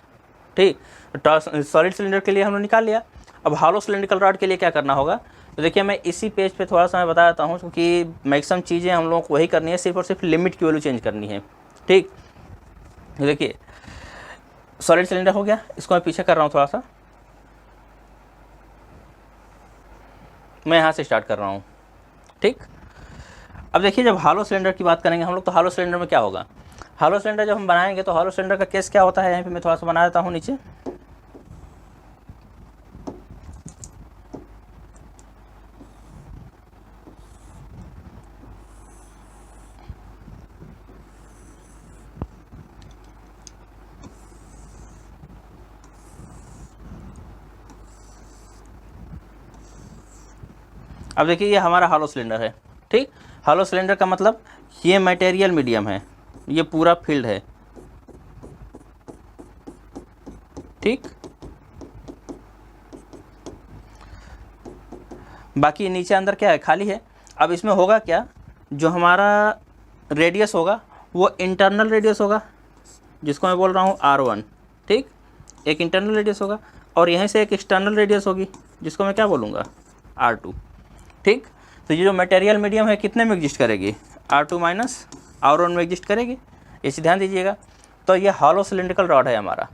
ठीक, सॉलिड सिलेंडर के लिए हम लोग निकाल लिया, अब हॉलो सिलिंड्रिकल रॉड के लिए क्या करना होगा। तो देखिए मैं इसी पेज पे थोड़ा सा मैं बता देता हूँ, क्योंकि मैक्सिमम चीज़ें हम लोगों को वही करनी है, सिर्फ और सिर्फ लिमिट की वैल्यू चेंज करनी है। ठीक, देखिए सॉलिड सिलेंडर हो गया, इसको मैं पीछे कर रहा हूँ थोड़ा सा, मैं यहाँ से स्टार्ट कर रहा हूँ। ठीक, अब देखिए जब हॉलो सिलेंडर की बात करेंगे हम लोग तो हॉलो सिलेंडर में क्या होगा, हॉलो सिलेंडर जब हम बनाएंगे तो हॉलो सिलेंडर का केस क्या होता है, यहाँ पे मैं थोड़ा सा बना देता हूँ नीचे। अब देखिए ये हमारा हॉलो सिलेंडर है। ठीक, हॉलो सिलेंडर का मतलब ये मटेरियल मीडियम है, ये पूरा फील्ड है। ठीक, बाकी नीचे अंदर क्या है खाली है। अब इसमें होगा क्या, जो हमारा रेडियस होगा वो इंटरनल रेडियस होगा जिसको मैं बोल रहा हूँ R1। ठीक, एक इंटरनल रेडियस होगा और यहीं से एक एक्सटर्नल रेडियस होगी जिसको मैं क्या बोलूँगा, R2। ठीक, तो ये जो मटेरियल मीडियम है कितने में एग्जिस्ट करेगी, R2 माइनस R1 में एग्जिस्ट करेगी, इसे ध्यान दीजिएगा। तो ये हॉलो सिलिंड्रिकल रॉड है हमारा।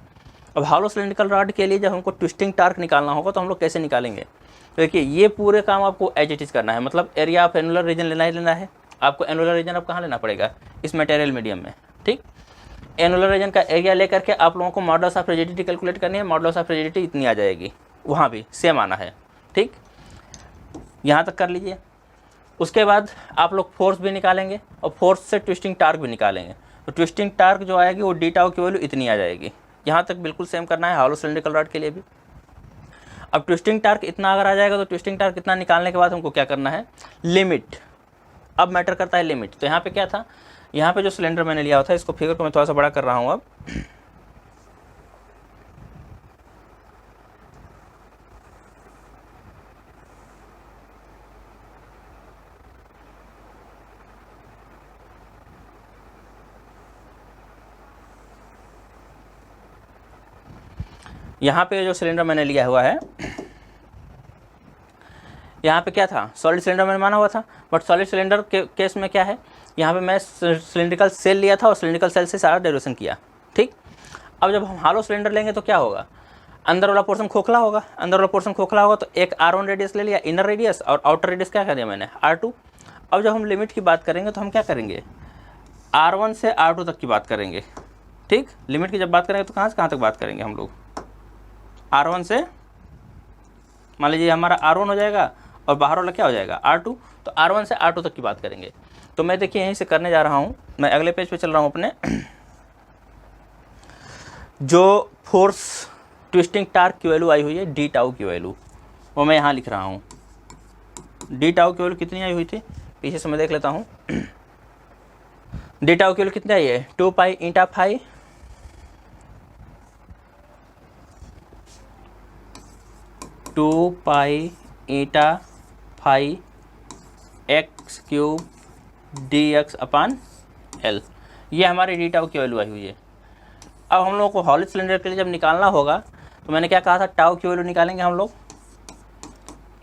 अब हॉलो सिलिंड्रिकल रॉड के लिए जब हमको ट्विस्टिंग टार्क निकालना होगा तो हम लोग कैसे निकालेंगे, तो देखिए ये पूरे काम आपको एज इट इज़ करना है, मतलब एरिया ऑफ एनुलर रीजन लेना ही लेना है। आपको एनुलर रीजन अब कहाँ लेना पड़ेगा, इस मटेरियल मीडियम में। ठीक, एनुलर रीजन का एरिया लेकर के आप लोगों को मॉडुलस ऑफ रिजिडिटी कैलकुलेट करनी है। मॉडुलस ऑफ रिजिडिटी इतनी आ जाएगी, वहाँ भी सेम आना है। ठीक, यहाँ तक कर लीजिए। उसके बाद आप लोग फोर्स भी निकालेंगे और फोर्स से ट्विस्टिंग टार्क भी निकालेंगे। तो ट्विस्टिंग टार्क जो आएगी वो डी टाउ की वैल्यू इतनी आ जाएगी। यहाँ तक बिल्कुल सेम करना है हॉलो सिलिंड्रिकल रॉड के लिए भी। अब ट्विस्टिंग टार्क इतना अगर आ जाएगा तो ट्विस्टिंग टार्क इतना निकालने के बाद हमको क्या करना है, लिमिट। अब मैटर करता है लिमिट। तो यहाँ पे क्या था, यहाँ पे जो सिलेंडर मैंने लिया हुआ था, इसको फिगर को मैं थोड़ा सा बड़ा कर रहा हूँ अब। यहाँ पे जो सिलेंडर मैंने लिया हुआ है, यहाँ पे क्या था, सॉलिड सिलेंडर मैंने माना हुआ था, बट सॉलिड सिलेंडर के केस में क्या है, यहाँ पे मैं सिलिंड्रिकल सेल लिया था और सिलिंड्रिकल सेल से सारा डेरिवेशन किया। ठीक, अब जब हम हॉलो सिलेंडर लेंगे तो क्या होगा, अंदर वाला पोर्शन खोखला होगा, अंदर वाला पोर्शन खोखला होगा तो एक R1 रेडियस ले लिया इनर रेडियस, और आउटर रेडियस क्या कर दिया मैंने, R2। अब जब हम लिमिट की बात करेंगे तो हम क्या करेंगे, R1 से R2 तक की बात करेंगे। ठीक, लिमिट की जब बात करेंगे तो कहाँ से कहाँ तक बात करेंगे हम लोग, R1 से, मान लीजिए हमारा R1 हो जाएगा और बाहर वाला क्या हो जाएगा, R2। तो R1 से R2 तक की बात करेंगे। तो मैं देखिए यहीं से करने जा रहा हूँ, मैं अगले पेज पे चल रहा हूँ अपने। जो फोर्स ट्विस्टिंग टार्क की वैल्यू आई हुई है, डी टाउ की वैल्यू, वो मैं यहाँ लिख रहा हूँ। डी टाउ की वैल्यू कितनी आई हुई थी, पीछे से मैं देख लेता हूँ। डी टाउ की वैल्यू कितनी आई है, 2 pi eta phi x cube D x upon L, ये हमारी डी टाउ की वैल्यू आई हुई है। अब हम लोगों को हॉलो सिलेंडर के लिए जब निकालना होगा तो मैंने क्या कहा था, टाउ की वैल्यू निकालेंगे हम लोग,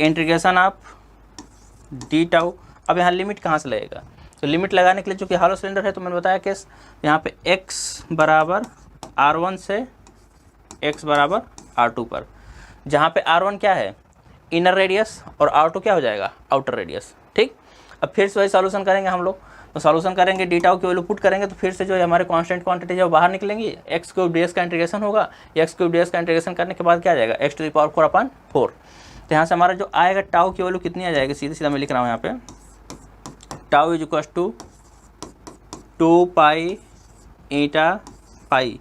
इंटीग्रेशन ऑफ डी टाउ। अब यहाँ लिमिट कहाँ से लगेगा, तो लिमिट लगाने के लिए चूँकि हॉलो सिलेंडर है तो मैंने बताया कि यहाँ पे x बराबर R1 से x बराबर R2 पर, जहाँ पे R1 क्या है, इनर रेडियस, और R2 क्या हो जाएगा, आउटर रेडियस। ठीक, अब फिर से वही सॉल्यूशन करेंगे हम लोग। तो सॉल्यूशन करेंगे, डी टाउ की वैल्यू पुट करेंगे तो फिर से जो है हमारे कांस्टेंट क्वांटिटी जो बाहर निकलेंगी, एक्स क्यूब डी एक्स का इंटीग्रेशन होगा। एक्स क्यूब डी एक्स का इंटीग्रेशन करने के बाद क्या आ जाएगा, x टू द पावर 4 अपान 4। तो यहाँ से हमारा जो आएगा टाउ की वैल्यू कितनी आ जाएगी, सीधे सीधा मैं लिख रहा हूँ यहाँ पे, tau is equal to 2 pi eta phi.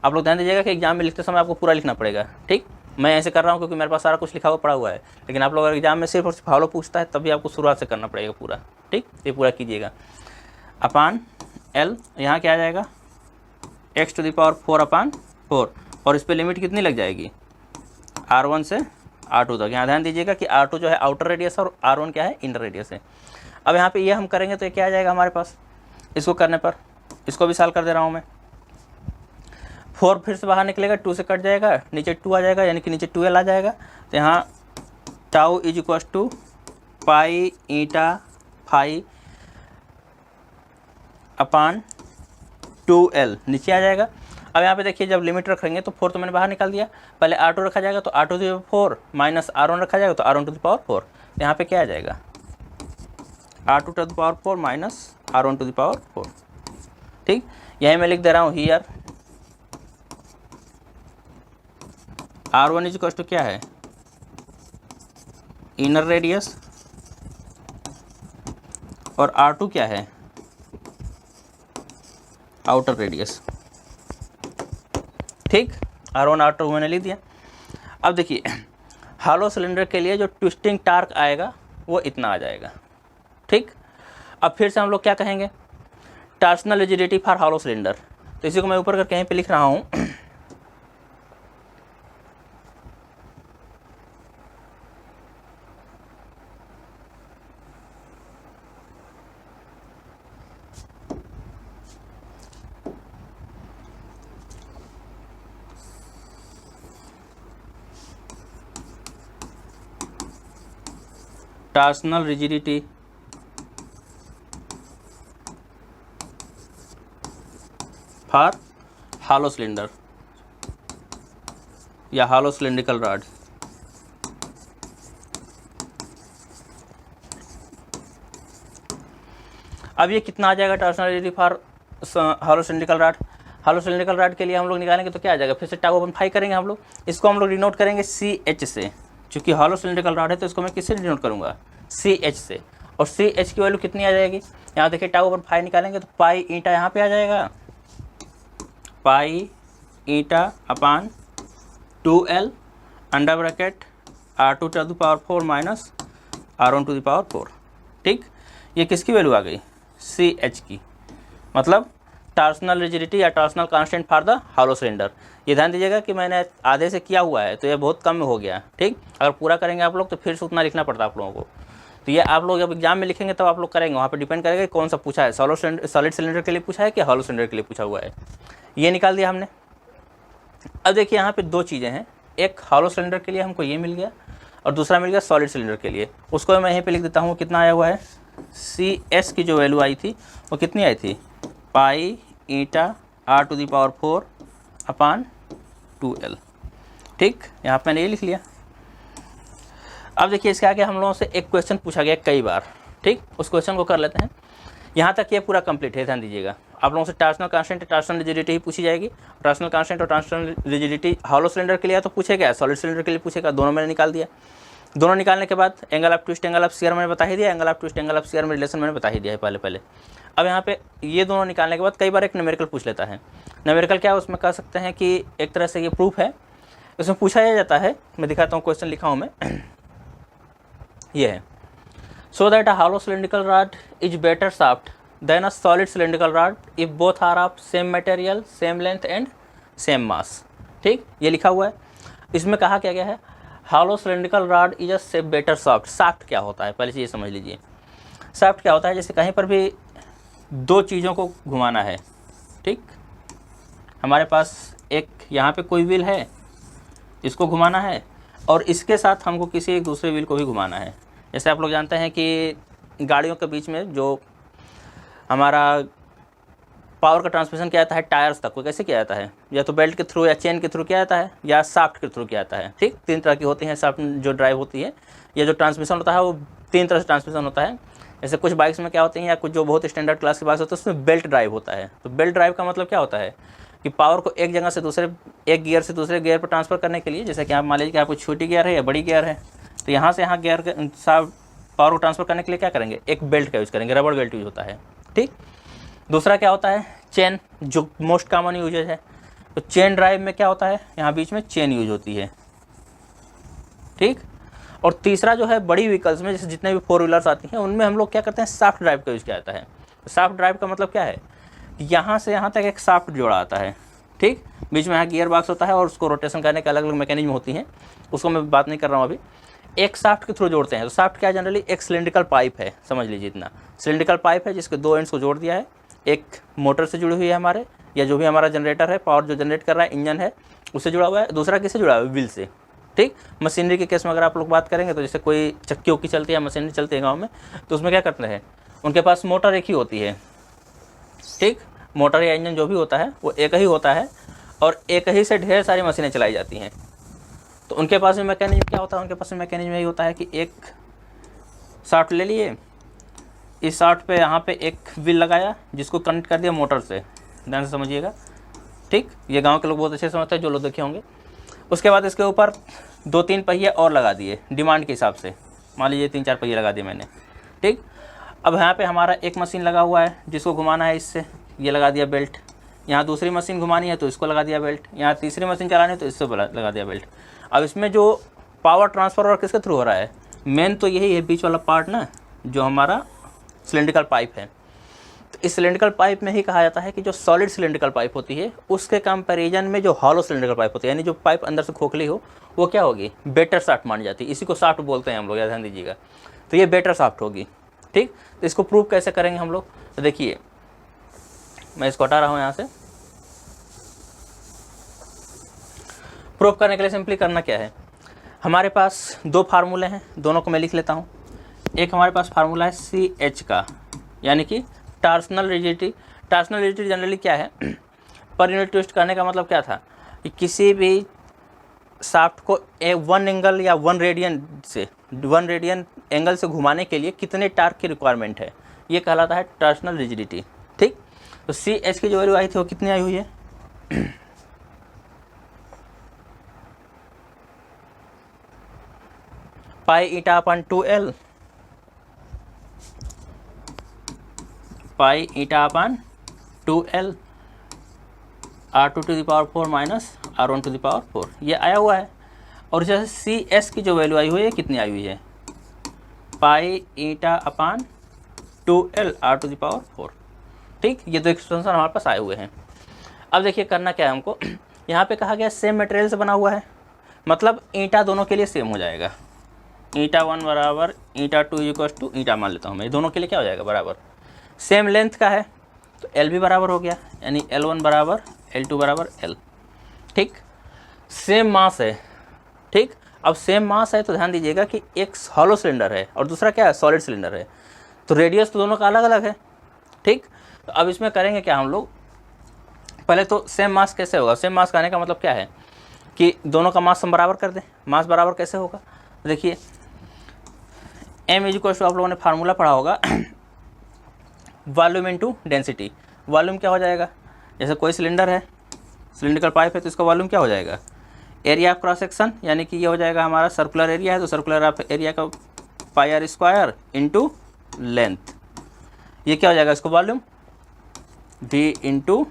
आप लोग ध्यान दीजिएगा कि एग्जाम में लिखते समय आपको पूरा लिखना पड़ेगा। ठीक, मैं ऐसे कर रहा हूँ क्योंकि मेरे पास सारा कुछ लिखा हुआ पड़ा हुआ है, लेकिन आप लोग अगर एग्जाम में सिर्फ और सिर्फ हॉलो पूछता है तभी आपको शुरुआत से करना पड़ेगा पूरा। ठीक, ये पूरा कीजिएगा, अपान एल, यहाँ क्या आ जाएगा, एक्स टू द पावर 4 अपान 4, और इस पर लिमिट कितनी लग जाएगी, R1 से R2 तक। यहाँ ध्यान दीजिएगा कि R2 जो है आउटर रेडियस और R1 क्या है, इनर रेडियस है। अब यहाँ पे ये हम करेंगे तो ये क्या आ जाएगा हमारे पास, इसको करने पर, इसको भी सॉल्व कर दे रहा हूँ मैं। 4 फिर से बाहर निकलेगा, 2 से कट जाएगा, नीचे 2 आ जाएगा, यानी कि नीचे 2l आ जाएगा। तो यहाँ tau is equal to pi eta phi upon 2l, नीचे आ जाएगा। अब यहाँ पे देखिए जब लिमिट रखेंगे तो 4 तो मैंने बाहर निकाल दिया, पहले R2 रखा जाएगा तो R2 to the power 4 minus R1 रखा जाएगा तो R1 टू द पावर 4। तो यहाँ पे क्या आ जाएगा, R2 to the power 4 minus R1 to the power 4। ठीक, यही मैं लिख दे रहा हूँ here, R1 is equal to क्या है, इनर रेडियस, और R2 क्या है, आउटर रेडियस। ठीक, R1 R2 मैंने लिख दिया। अब देखिए हॉलो सिलेंडर के लिए जो ट्विस्टिंग टार्क आएगा वो इतना आ जाएगा। ठीक, अब फिर से हम लोग क्या कहेंगे, torsional rigidity for hollow cylinder. तो इसी को मैं ऊपर कर कहीं पे लिख रहा हूँ, torsional rigidity for hollow cylinder या हॉलो सिलिंड्रिकल रॉड। अब ये कितना आ जाएगा torsional rigidity for hollow cylindrical rod? Hollow cylindrical rod के लिए हम लोग निकालेंगे तो क्या आ जाएगा, फिर से टाउ अपन फाई करेंगे हम लोग, इसको हम लोग डिनोट करेंगे CH से, चूंकि हॉलो सिलिंड्रिकल रॉड है तो इसको मैं किससे डिनोट करूंगा, CH से। और CH की वैल्यू कितनी आ जाएगी, यहाँ देखिए टाउ अपन फाई निकालेंगे तो पाई ईटा यहाँ पे आ जाएगा, pi eta upon 2L under bracket R2 to the power 4 minus R1 to the power 4। ठीक, ये किसकी वैल्यू आ गई, CH की, मतलब टॉर्सनल रिजिडिटी या torsional constant for the hollow cylinder. ये ध्यान दीजिएगा कि मैंने आधे से किया हुआ है तो ये बहुत कम में हो गया। ठीक, अगर पूरा करेंगे आप लोग तो फिर से उतना लिखना पड़ता है आप लोगों को, तो ये आप लोग जब एग्जाम में लिखेंगे तब आप लोग करेंगे, वहाँ पे डिपेंड करेगा कि कौन सा पूछा है, सॉलिड सिलेंडर के लिए पूछा है कि हॉलो सिलेंडर के लिए पूछा हुआ है। ये निकाल दिया हमने। अब देखिए यहाँ पे दो चीज़ें हैं, एक हॉलो सिलेंडर के लिए हमको ये मिल गया और दूसरा मिल गया सॉलिड सिलेंडर के लिए। उसको मैं यहीं पे लिख देता हूँ, कितना आया हुआ है, CS की जो वैल्यू आई थी वो कितनी आई थी, pi eta R to the power 4 upon 2L। ठीक, यहाँ पे मैंने ये लिख लिया। अब देखिए इसके आगे हम लोगों से एक क्वेश्चन पूछा गया कई बार। ठीक, उस क्वेश्चन को कर लेते हैं। यहाँ तक ये पूरा कंप्लीट है, ध्यान दीजिएगा। आप लोगों से टॉर्सनल कांस्टेंट, टॉर्सनल रिजिडिटी ही पूछी जाएगी। टॉर्सनल कांस्टेंट और टॉर्सनल रिजिडिटी हॉलो सिलेंडर के लिए तो पूछेगा, सॉलिड सिलेंडर के लिए पूछेगा, दोनों मैंने निकाल दिया। दोनों निकालने के बाद angle of twist, angle of shear मैंने बता ही दिया, angle of twist, angle of shear में रिलेशन मैंने बता ही दिया है पहले। अब यहाँ पे ये दोनों निकालने के बाद कई बार एक न्यूमेरिकल पूछ लेता है। न्यूमेरिकल क्या है, उसमें कह सकते हैं कि एक तरह से ये प्रूफ है, इसमें पूछा जाता है। मैं दिखाता हूँ, क्वेश्चन लिखा हूँ मैं, ये है, so that a hollow cylindrical rod is better shaft than a solid cylindrical rod if both are of same material, same length and same mass. ठीक, ये लिखा हुआ है। इसमें कहा क्या गया है, hollow cylindrical rod is a better shaft. Shaft क्या होता है, पहले से ये समझ लीजिए। शाफ्ट क्या होता है, जैसे कहीं पर भी दो चीज़ों को घुमाना है। ठीक, हमारे पास एक यहाँ पे कोई व्हील है, इसको घुमाना है, और इसके साथ हमको किसी एक दूसरे व्हील को भी घुमाना है। जैसे आप लोग जानते हैं कि गाड़ियों के बीच में जो हमारा पावर का ट्रांसमिशन किया जाता है टायर्स तक, वो कैसे किया जाता है, या तो बेल्ट के थ्रू या चेन के थ्रू किया जाता है या शाफ्ट के थ्रू किया जाता है। ठीक, तीन तरह की होती हैं शाफ्ट जो ड्राइव होती है, या जो ट्रांसमिशन होता है वो तीन तरह से ट्रांसमिशन होता है। जैसे कुछ बाइक्स में क्या होती हैं, या कुछ जो बहुत स्टैंडर्ड क्लास की बाइक्स होती है उसमें बेल्ट ड्राइव होता है। तो बेल्ट ड्राइव का मतलब क्या होता है कि पावर को एक जगह से दूसरे, एक गियर से दूसरे गियर पर ट्रांसफ़र करने के लिए, जैसे कि आप मान लीजिए कि आपको छोटी गियर है या बड़ी गियर है, तो यहाँ से यहाँ गियर पावर को ट्रांसफ़र करने के लिए क्या करेंगे, एक बेल्ट का यूज़ करेंगे, रबड़ बेल्ट यूज होता है। ठीक, दूसरा क्या होता है, चेन, जो मोस्ट कॉमन यूज है। तो चेन ड्राइव में क्या होता है, यहाँ बीच में चेन यूज होती है। ठीक, और तीसरा जो है बड़ी व्हीकल्स में, जैसे जितने भी 4 व्हीलर्स आती हैं उनमें हम लोग क्या करते हैं, शाफ्ट ड्राइव का यूज़ किया जाता है। शाफ्ट ड्राइव का मतलब क्या है, यहाँ से यहाँ तक एक शाफ्ट जोड़ा आता है। ठीक, बीच में यहाँ गियर बॉक्स होता है और उसको रोटेशन करने के अलग अलग मैकेनिज्म होती हैं, उसको मैं बात नहीं कर रहा हूँ अभी। एक शाफ्ट के थ्रू जोड़ते हैं। तो शाफ्ट क्या है, जनरली एक सिलिंड्रिकल पाइप है, समझ लीजिए इतना। सिलिंड्रिकल पाइप है जिसके दो एंड्स को जोड़ दिया है, एक मोटर से जुड़ी हुई है हमारे, या जो भी हमारा जनरेटर है, पावर जो जनरेट कर रहा है, इंजन है, उससे जुड़ा हुआ है। दूसरा किससे जुड़ा हुआ है, व्हील से। ठीक, मशीनरी के केस में अगर आप लोग बात करेंगे तो जैसे कोई चक्की उक्की चलती है, मशीनरी चलती है गाँव में, तो उसमें क्या करते हैं, उनके पास मोटर एक ही होती है। ठीक, मोटर या इंजन जो भी होता है वो एक ही होता है, और एक ही से ढेर सारी मशीनें चलाई जाती हैं। तो उनके पास में मैकेनिज्म क्या होता है, उनके पास में मैकेनिज्म यही होता है कि एक शाफ्ट ले लिए, इस शाफ्ट पे यहाँ पे एक व्हील लगाया जिसको कनेक्ट कर दिया मोटर से, ध्यान से समझिएगा। ठीक, ये गांव के लोग बहुत अच्छे समझते हैं जो लोग देखे होंगे। उसके बाद इसके ऊपर 2-3 पहिए और लगा दिए डिमांड के हिसाब से, मान लीजिए 3-4 पहिए लगा दिए मैंने। ठीक, अब यहाँ पे हमारा एक मशीन लगा हुआ है जिसको घुमाना है, इससे ये लगा दिया बेल्ट। यहाँ दूसरी मशीन घुमानी है तो इसको लगा दिया बेल्ट। यहाँ तीसरी मशीन चलानी है तो इससे लगा दिया बेल्ट। अब इसमें जो पावर ट्रांसफ़र और किसके थ्रू हो रहा है, मेन तो यही है बीच वाला पार्ट ना, जो हमारा सिलिंड्रिकल पाइप है। तो इस सिलिंड्रिकल पाइप में ही कहा जाता है कि जो सॉलिड सिलिंड्रिकल पाइप होती है उसके कंपैरिजन में जो हॉलो सिलिंड्रिकल पाइप होती है, यानी जो पाइप अंदर से खोखली हो, वो क्या होगी, बेटर शाफ्ट मानी जाती है। इसी को शाफ्ट बोलते हैं हम लोग, याद ध्यान दीजिएगा। तो ये बेटर शाफ्ट होगी। ठीक, तो इसको प्रूव कैसे करेंगे हम लोग, तो देखिए मैं इसको हटा रहा हूँ यहाँ से। प्रूव करने के लिए सिंपली करना क्या है, हमारे पास दो फार्मूले हैं, दोनों को मैं लिख लेता हूँ। एक हमारे पास फार्मूला है सी एच का, यानी कि torsional rigidity. Torsional rigidity generally क्या है, पर यूनिट ट्विस्ट करने का मतलब क्या था कि किसी भी शाफ्ट को वन एंगल या वन रेडियन एंगल से घुमाने के लिए कितने टार्क की रिक्वायरमेंट है, ये कहलाता है टॉर्सनल रिजिडिटी। ठीक, तो सी एच की जो वैल्यू आई थी वो कितनी आई हुई है, pi eta upon 2L, pi eta upon 2L R2 to the power 4 minus R1 to the power 4, ये आया हुआ है। और जैसे सी एस की जो वैल्यू आई हुई है कितनी आई हुई है, pi eta upon 2L R to the power 4। ठीक, ये दो एक्सप्रेशन हमारे पास आए हुए हैं। अब देखिए करना क्या है हमको, यहाँ पे कहा गया सेम मटेरियल से बना हुआ है, मतलब ईटा दोनों के लिए सेम हो जाएगा। ईटा 1 बराबर ईटा 2 इक्वल टू ईटा मान लेता हूँ मैं, दोनों के लिए क्या हो जाएगा बराबर। सेम लेंथ का है तो L भी बराबर हो गया, यानी L1 बराबर L2 बराबर L। ठीक, सेम मास है। ठीक, अब सेम मास है तो ध्यान दीजिएगा कि एक हॉलो सिलेंडर है और दूसरा क्या है, सॉलिड सिलेंडर है, तो रेडियस तो दोनों का अलग अलग है। ठीक, तो अब इसमें करेंगे क्या हम लोग, पहले तो सेम मास कैसे होगा, सेम मास कहने का मतलब क्या है कि दोनों का मास हम बराबर कर दें। मास बराबर कैसे होगा, देखिए m इक्वल टू, आप लोगों ने फार्मूला पढ़ा होगा वॉल्यूम इनटू डेंसिटी। वॉल्यूम क्या हो जाएगा, जैसे कोई सिलेंडर है, सिलिंड्रिकल पाइप है, तो इसका वॉल्यूम क्या हो जाएगा, एरिया ऑफ क्रॉस सेक्शन, यानी कि ये हो जाएगा हमारा सर्कुलर एरिया है तो सर्कुलर ऑफ एरिया का पाई आर स्क्वायर इंटू लेंथ, ये क्या हो जाएगा इसको volume, v into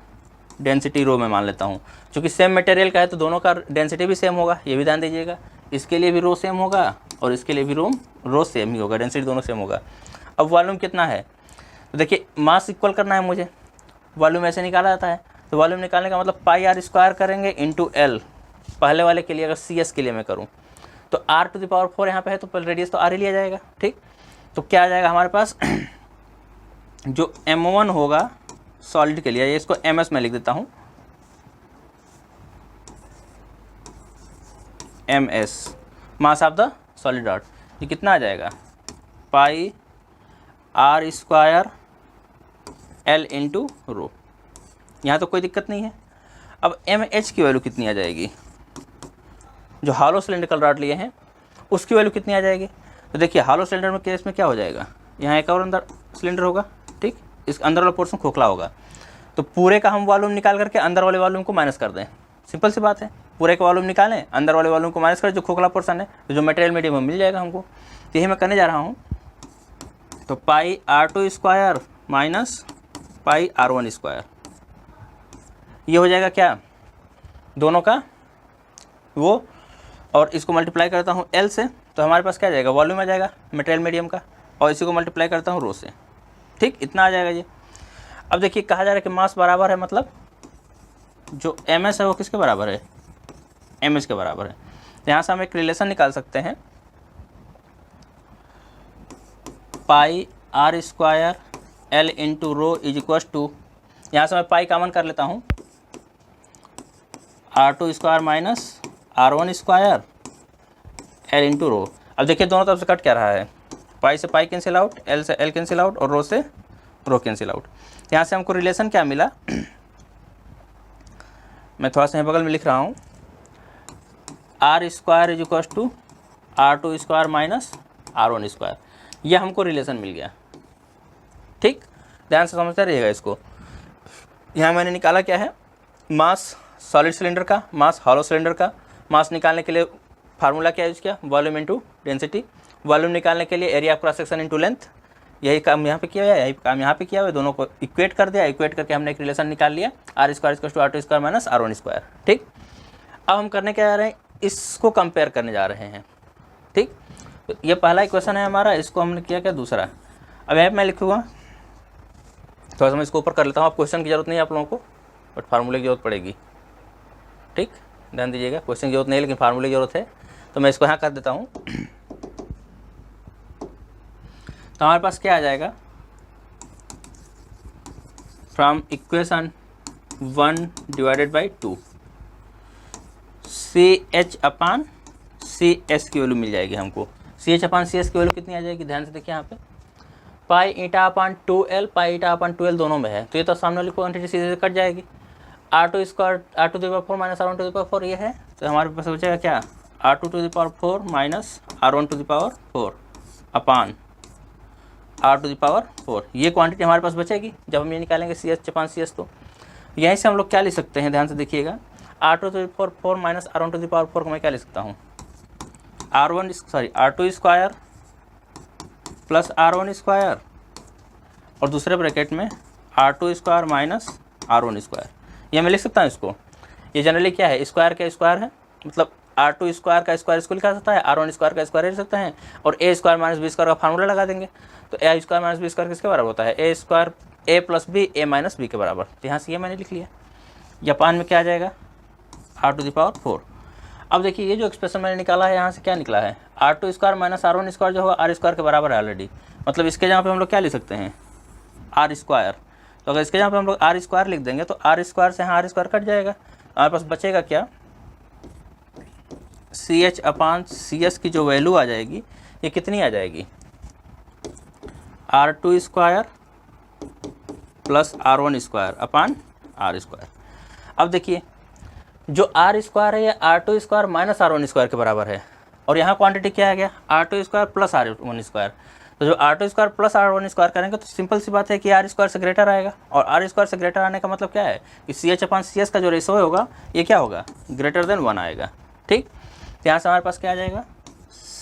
density rho में मान लेता हूँ। चूँकि सेम मटेरियल का है तो दोनों का डेंसिटी भी सेम होगा, ये भी ध्यान दीजिएगा। इसके लिए भी रो सेम होगा और इसके लिए भी रो सेम ही होगा, डेंसिटी दोनों सेम होगा। अब वॉल्यूम कितना है, तो देखिए मास इक्वल करना है मुझे, वॉल्यूम ऐसे निकाला जाता है, तो वॉल्यूम निकालने का मतलब पाई आर स्क्वायर करेंगे इंटू एल। पहले वाले के लिए अगर सी एस के लिए मैं करूँ तो आर टू द पावर 4 यहाँ पे है तो पहले रेडियस तो आर ही लिया जाएगा। ठीक, तो क्या आ जाएगा हमारे पास जो M1 होगा सॉलिड के लिए, इसको MS में लिख देता हूँ, MS mass of the solid rod, ये कितना आ जाएगा, pi R square L into rho. यहाँ तो कोई दिक्कत नहीं है। अब MH की वैल्यू कितनी आ जाएगी, जो हॉलो सिलिंड्रिकल रॉड लिए हैं उसकी वैल्यू कितनी आ जाएगी, तो देखिए हॉलो सिलेंडर में केस में क्या हो जाएगा, यहाँ एक और अंदर सिलेंडर होगा। ठीक, इस अंदर वाला पोर्शन खोखला होगा, तो पूरे का हम वॉल्यूम निकाल करके अंदर वाले वॉल्यूम को माइनस कर दें, सिंपल सी बात है। पूरे का वॉल्यूम निकालें, अंदर वाले वॉल्यूम को माइनस करें, जो खोखला पोर्शन है तो जो मटेरियल मीडियम मिल जाएगा हमको। तो यही मैं करने जा रहा हूँ, तो पाई R2 स्क्वायर माइनस पाई R1 स्क्वायर, ये हो जाएगा क्या, दोनों का वो, और इसको मल्टीप्लाई करता हूँ L से, तो हमारे पास क्या आ जाएगा, वॉल्यूम आ जाएगा मटेरियल मीडियम का, और इसी को मल्टीप्लाई करता हूँ रो से। ठीक, इतना आ जाएगा ये। अब देखिए कहा जा रहा है कि मास बराबर है, मतलब जो MS है वो किसके बराबर है, MS के बराबर है। तो यहाँ से हम एक रिलेशन निकाल सकते हैं, pi R square L into rho is equal to, यहाँ से मैं पाई कॉमन कर लेता हूँ, R2 square minus R1 square L into rho. अब देखिए दोनों तरफ से कट क्या रहा है, पाई से पाई कैंसिल आउट, L से L कैंसिल आउट और रो से रो कैंसिल आउट। यहाँ से हमको रिलेशन क्या मिला, मैं थोड़ा सा बगल में लिख रहा हूँ, r square is equal to R2 square minus R1 square, यह हमको रिलेशन मिल गया। ठीक, ध्यान से समझते रहिएगा इसको। यहाँ मैंने निकाला क्या है, मास सॉलिड सिलेंडर का, मास हॉलो सिलेंडर का। मास निकालने के लिए फार्मूला क्या यूज किया, वॉल्यूम इनटू डेंसिटी। वॉल्यूम निकालने के लिए area of cross section into length. यही काम यहाँ पे किया हुआ है, यही काम यहाँ पे किया हुआ है, दोनों को इक्वेट कर दिया। इक्वेट करके हमने एक रिलेशन निकाल लिया, R square equal to R2 square minus R1 square. ठीक, अब हम करने क्या जा रहे हैं, इसको कंपेयर करने जा रहे हैं। ठीक, तो ये पहला इक्वेशन है हमारा, इसको हमने किया क्या दूसरा। अब यहाँ मैं लिखूँगा, थोड़ा सा मैं इसको ऊपर कर लेता हूँ, आप क्वेश्चन की जरूरत नहीं है आप लोगों को, बट फार्मूले की जरूरत पड़ेगी। ठीक, ध्यान दीजिएगा, क्वेश्चन की जरूरत नहीं है लेकिन फार्मूले की जरूरत है, तो मैं इसको यहाँ कर देता हूँ। तो हमारे पास क्या आ जाएगा, from equation 1 divided by 2 C H upon C S की वैल्यू मिल जाएगी हमको। CH/CS की वैल्यू कितनी आ जाएगी, ध्यान से देखिए यहाँ पे पाई eta upon 2L, pi eta upon 2L दोनों में है, तो ये तो सामने वाली क्वांटिटी सीधे से कट जाएगी। R2 square R2⁴ minus R1⁴ ये है, तो हमारे पास बचेगा क्या, R2⁴ माइनस R1⁴ अपान R⁴ ये क्वांटिटी हमारे पास बचेगी जब हम ये निकालेंगे CH/CS। तो यहीं से हम लोग क्या लिख सकते हैं, ध्यान से देखिएगा, R2⁴ माइनस R1⁴ को मैं क्या लिख सकता हूँ, R2 square plus R1 square और दूसरे ब्रैकेट में R2 square minus R1 square, ये मैं लिख सकता हूँ इसको। ये जनरली क्या है, स्क्वायर का स्क्वायर है, मतलब R2 स्क्वायर का स्क्वायर इसको लिखा सकता है, R1 स्क्वायर का स्क्वायर लिख सकते हैं, और A square minus B square का फार्मूला लगा देंगे। तो A square minus B square किसके बराबर होता है, A square A plus B A minus B के बराबर। तो यहाँ से ये मैंने लिख लिया। जापान में क्या आ जाएगा, R⁴। अब देखिए ये जो एक्सप्रेशन मैंने निकाला है, यहाँ से क्या निकला है, R2 square minus R1 square जो होगा R स्क्वायर के बराबर है ऑलरेडी, मतलब इसके जहाँ पे हम लोग क्या लिख सकते हैं, R स्क्वायर। तो अगर इसके जहाँ पे हम लोग R स्क्वायर लिख देंगे तो R स्क्वायर से यहाँ R स्क्वायर कट जाएगा, हमारे पास बचेगा क्या, CH/CS की जो वैल्यू आ जाएगी ये कितनी आ जाएगी, R2 square plus R1 square upon R square. अब देखिए जो R स्क्वायर है ये R2 square minus R1 square के बराबर है, और यहाँ क्वांटिटी क्या आ गया, R2 square plus R1 square. तो जो R2 square plus R1 square करेंगे तो सिंपल सी बात है कि R स्क्वायर से ग्रेटर आएगा, और R स्क्वायर से ग्रेटर आने का मतलब क्या है कि CH/CS का जो रेशो होगा ये क्या होगा, ग्रेटर देन 1 आएगा। ठीक, तो यहाँ से हमारे पास क्या आ जाएगा,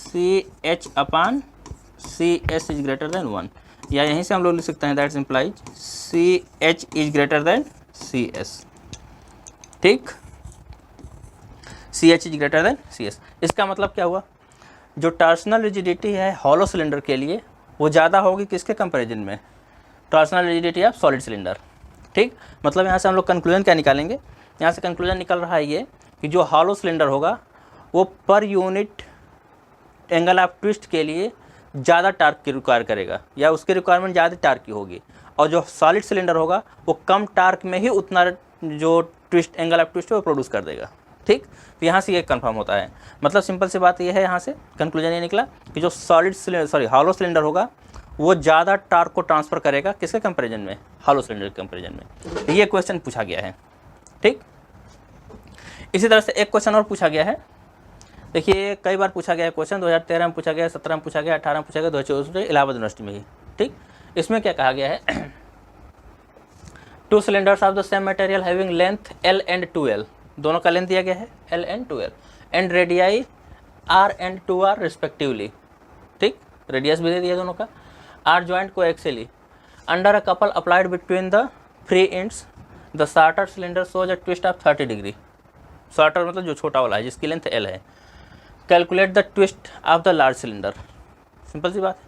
CH/CS इज ग्रेटर देन 1, या यहीं से हम लोग लिख सकते हैं that's implies CH is greater than CS। ठीक, CH is greater than CS। इसका मतलब क्या हुआ, जो टॉर्सनल रिजिडिटी है हॉलो सिलेंडर के लिए वो ज़्यादा होगी किसके कंपैरिजन में, torsional rigidity of solid cylinder. ठीक, मतलब यहाँ से हम लोग कंक्लूजन क्या निकालेंगे, यहाँ से कंक्लूजन निकल रहा है ये कि जो हॉलो सिलेंडर होगा वो पर यूनिट एंगल ऑफ ट्विस्ट के लिए ज़्यादा टार्क की रिक्वायर करेगा, या उसकी रिक्वायरमेंट ज़्यादा टार्क की होगी, और जो सॉलिड सिलेंडर होगा वो कम टार्क में ही उतना जो ट्विस्ट एंगल ऑफ ट्विस्ट है वो प्रोड्यूस कर देगा। ठीक, तो यहाँ से ये कंफर्म होता है, मतलब सिंपल सी बात ये है, यहाँ से कंक्लूजन ये निकला कि जो हॉलो सिलेंडर होगा वो ज़्यादा टार्क को ट्रांसफ़र करेगा किसके कंपैरिजन में, हॉलो सिलेंडर के कंपैरिजन में। तो ये क्वेश्चन पूछा गया है। ठीक, इसी तरह से एक क्वेश्चन और पूछा गया है, देखिए कई बार पूछा गया है क्वेश्चन, 2013 में पूछा गया, 17 में पूछा गया, 18 में पूछा गया, 2024 में इलाहाबाद यूनिवर्सिटी में ही। ठीक, इसमें क्या कहा गया है, 2 cylinders of the same material having length L and 2L, दोनों का लेंथ दिया गया है L and 2L, and radii R and 2R respectively. ठीक, रेडियस भी दे दिया दोनों का, are joint coaxially under a couple applied between the free ends, the shorter cylinder shows a twist of 30 degree. Shorter मतलब जो छोटा वाला है जिसकी लेंथ L है। Calculate the twist of the large cylinder, simple सी बात है।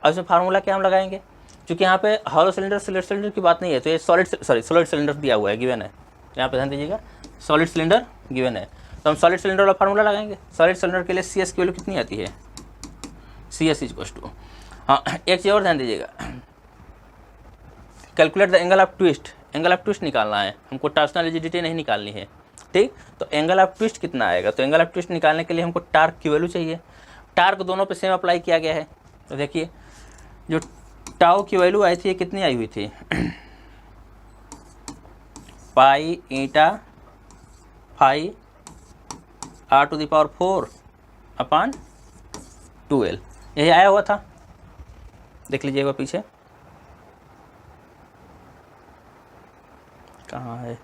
अब इसमें फार्मूला क्या हम लगाएंगे, क्योंकि यहाँ पे हॉलो सिलेंडर सॉलिड सिलेंडर की बात नहीं है, तो ये सॉलिड सिलेंडर दिया हुआ है, गिवन है, यहाँ पे ध्यान दीजिएगा, सॉलिड सिलेंडर गिवन है, तो हम सॉलिड सिलेंडर वाला फार्मूला लगाएंगे। सॉलिड सिलेंडर के लिए CS की वैल्यू कितनी आती है, CS इक्वल्स टू, हाँ एक चीज़ और ध्यान दीजिएगा, calculate the angle of twist, angle of twist निकालना है हमको, टॉर्सनल रिजिडिटी नहीं निकालनी है। ठीक, तो एंगल ऑफ ट्विस्ट कितना आएगा, तो एंगल ऑफ ट्विस्ट निकालने के लिए हमको टार्क की वैल्यू चाहिए। टार्क दोनों पे सेम अप्लाई किया गया है, तो देखिए जो टाउ की वैल्यू आई थी कितनी आई हुई थी, पाई ईटा फाई R⁴ अपान 2L, यही आया हुआ था, देख लीजिएगा पीछे कहाँ है,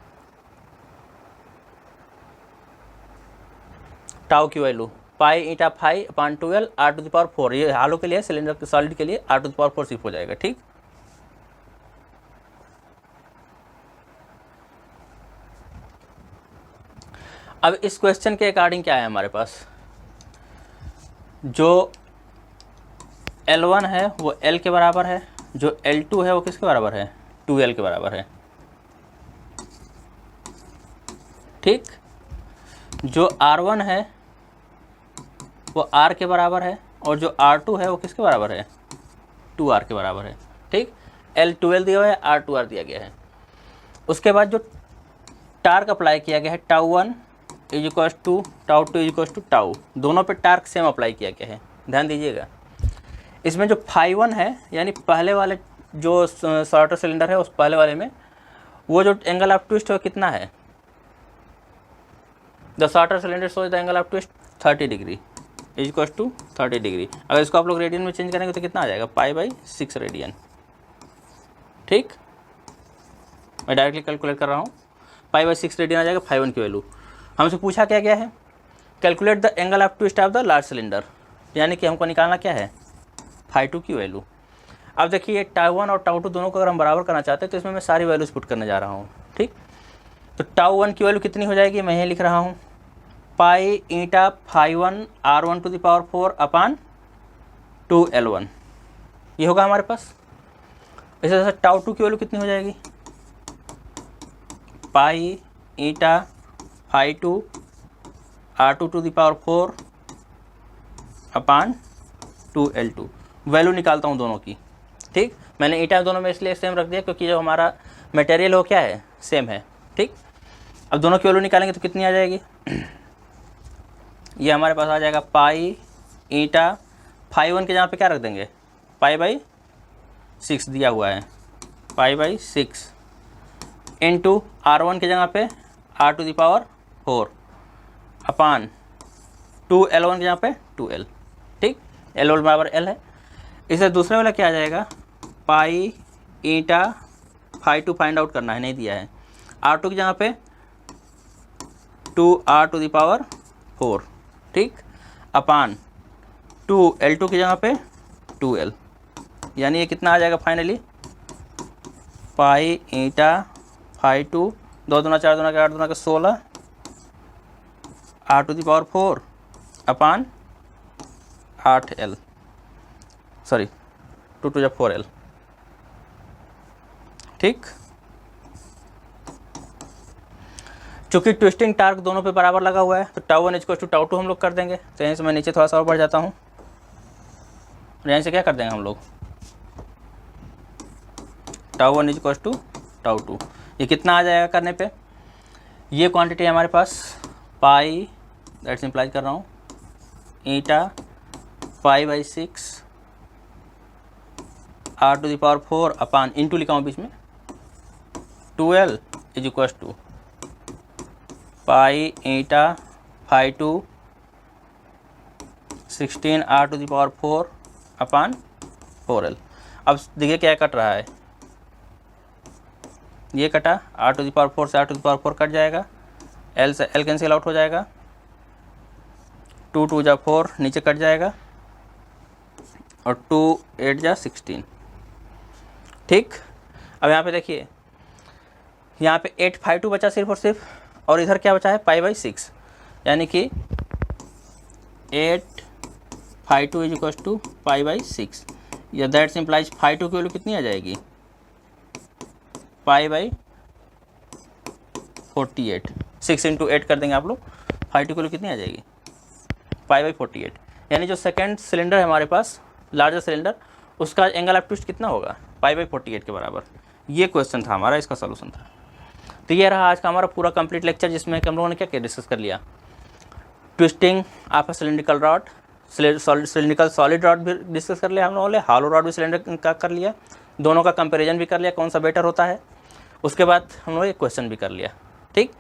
टाउ की value pi eta phi upon 2L R⁴, ये हालो के लिए, सिलेंडर के सॉलिड के लिए R⁴ शिफ्ट हो जाएगा। ठीक, अब इस क्वेश्चन के अकॉर्डिंग क्या है हमारे पास, जो L1 है वो L के बराबर है, जो L2 है वो किसके बराबर है, 2L के बराबर है। ठीक, जो R1 है वो R के बराबर है, और जो R2 है वो किसके बराबर है, 2R के बराबर है। ठीक, L 2L दिया हुआ है, R 2R दिया गया है। उसके बाद जो टार्क अप्लाई किया गया है, tau 1 is equals to tau 2 is equals to tau, दोनों पे टार्क सेम अप्लाई किया गया है। ध्यान दीजिएगा, इसमें जो फाई 1 है यानी पहले वाले जो शॉर्टर सिलेंडर है उस पहले वाले में वो जो एंगल ऑफ ट्विस्ट है कितना है, the shorter cylinder shows the angle of twist 30 degree is equal to 30 degree. अगर इसको आप लोग रेडियन में चेंज करेंगे तो कितना आ जाएगा, π/6 रेडियन। ठीक, मैं डायरेक्टली कैलकुलेट कर रहा हूँ, π/6 रेडियन आ जाएगा फाई 1 की वैल्यू। हमसे पूछा क्या गया है, calculate the angle of twist of the large cylinder, यानी कि हमको निकालना क्या है, फाई 2 की वैल्यू। अब देखिए τ1 और τ2 दोनों को अगर हम बराबर करना चाहते हैं तो इसमें मैं सारी वैल्यूज पुट करने जा रहा हूँ। ठीक, तो τ1 की वैल्यू कितनी हो जाएगी, मैं यही लिख रहा हूँ, pi eta phi 1 r1 to the power 4 upon 2l1, ये होगा हमारे पास। इसी तरह से τ2 की वैल्यू कितनी हो जाएगी, pi eta phi 2 r2 to the power 4 upon 2l2। Value निकालता हूँ दोनों की। ठीक, मैंने ईटा दोनों में इसलिए सेम रख दिया क्योंकि जो हमारा मटेरियल हो क्या है, सेम है। ठीक, अब दोनों की वैल्यू निकालेंगे तो कितनी आ जाएगी, ये हमारे पास आ जाएगा पाई ईटा फाई 1 के जहाँ पे क्या रख देंगे, π/6 दिया हुआ है, π/6 इंटू r1 के जगह पे r to the power 4 upon 2l1 के जहाँ पे 2l। ठीक, l1 बराबर l है। इसे दूसरे वाला क्या आ जाएगा, pi eta phi 2 find out करना है, नहीं दिया है, r2 की जगह पे 2r टू द पावर 4। ठीक, अपान 2l2 की जगह पे 2l, यानी ये कितना आ जाएगा फाइनली, पाई ईटा फाई 2 2 दूना 4 दूना 8 दूना 16 r to the power 4 upon 8l, sorry 2 to 4l। ठीक, चूंकि ट्विस्टिंग टार्क दोनों पे बराबर लगा हुआ है तो τ1 इक्वल टू τ2 हम लोग कर देंगे। तो यहीं से मैं नीचे थोड़ा सा और बढ़ जाता हूँ, यहीं से क्या कर देंगे हम लोग, τ1 इक्वल टू τ2। ये कितना आ जाएगा करने पे, ये क्वांटिटी है हमारे पास पाई, दैट सिंप्लाइज कर रहा हूँ, eta π/6 r to the power 4 upon into लिखा हूँ बीच में 2l is equal to pi eta phi 2 16 r to the power 4 upon 4l। अब देखिए क्या कट रहा है, ये कटा, r टू द पावर 4 से r to the power 4 cut जाएगा, l से l कैंसिल आउट हो जाएगा, 2 2 जा 4 नीचे कट जाएगा और 2 8 जा 16। ठीक, अब यहाँ पे देखिए, यहाँ पे 8 फाई 2 बचा सिर्फ और सिर्फ, और इधर क्या बचा है π/6, यानी कि 8 फाई 2 इज इक्वल टू π/6, या दैट सिंप्लाइज फाई 2 की वैल्यू कितनी आ जाएगी, π/48। 6 इंटू 8 कर देंगे आप लोग, फाई 2 की वैल्यू कितनी आ जाएगी, π/48। यानी जो सेकेंड सिलेंडर है हमारे पास, लार्जर सिलेंडर, उसका एंगल ऑफ ट्विस्ट कितना होगा, π/48 के बराबर। ये क्वेश्चन था हमारा, इसका सोल्यूशन था। तो ये रहा आज का हमारा पूरा कंप्लीट लेक्चर, जिसमें हम लोगों ने क्या क्या डिस्कस कर लिया, twisting of a cylindrical rod, cylindrical solid rod भी डिस्कस कर लिया हम लोगों ने, हॉलो रॉड भी सिलेंडर का कर लिया, दोनों का कंपैरिजन भी कर लिया, कौन सा बेटर होता है। उसके बाद हम लोग एक क्वेश्चन भी कर लिया। ठीक,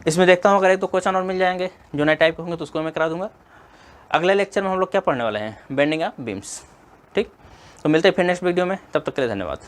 इसमें देखता हूँ अगर एक दो क्वेश्चन और मिल जाएंगे जो नए टाइप के होंगे तो उसको मैं करा दूंगा। अगले लेक्चर में हम लोग क्या पढ़ने वाले हैं, बेंडिंग ऑफ बीम्स। ठीक, तो मिलते हैं फिर नेक्स्ट वीडियो में, तब तक के लिए धन्यवाद।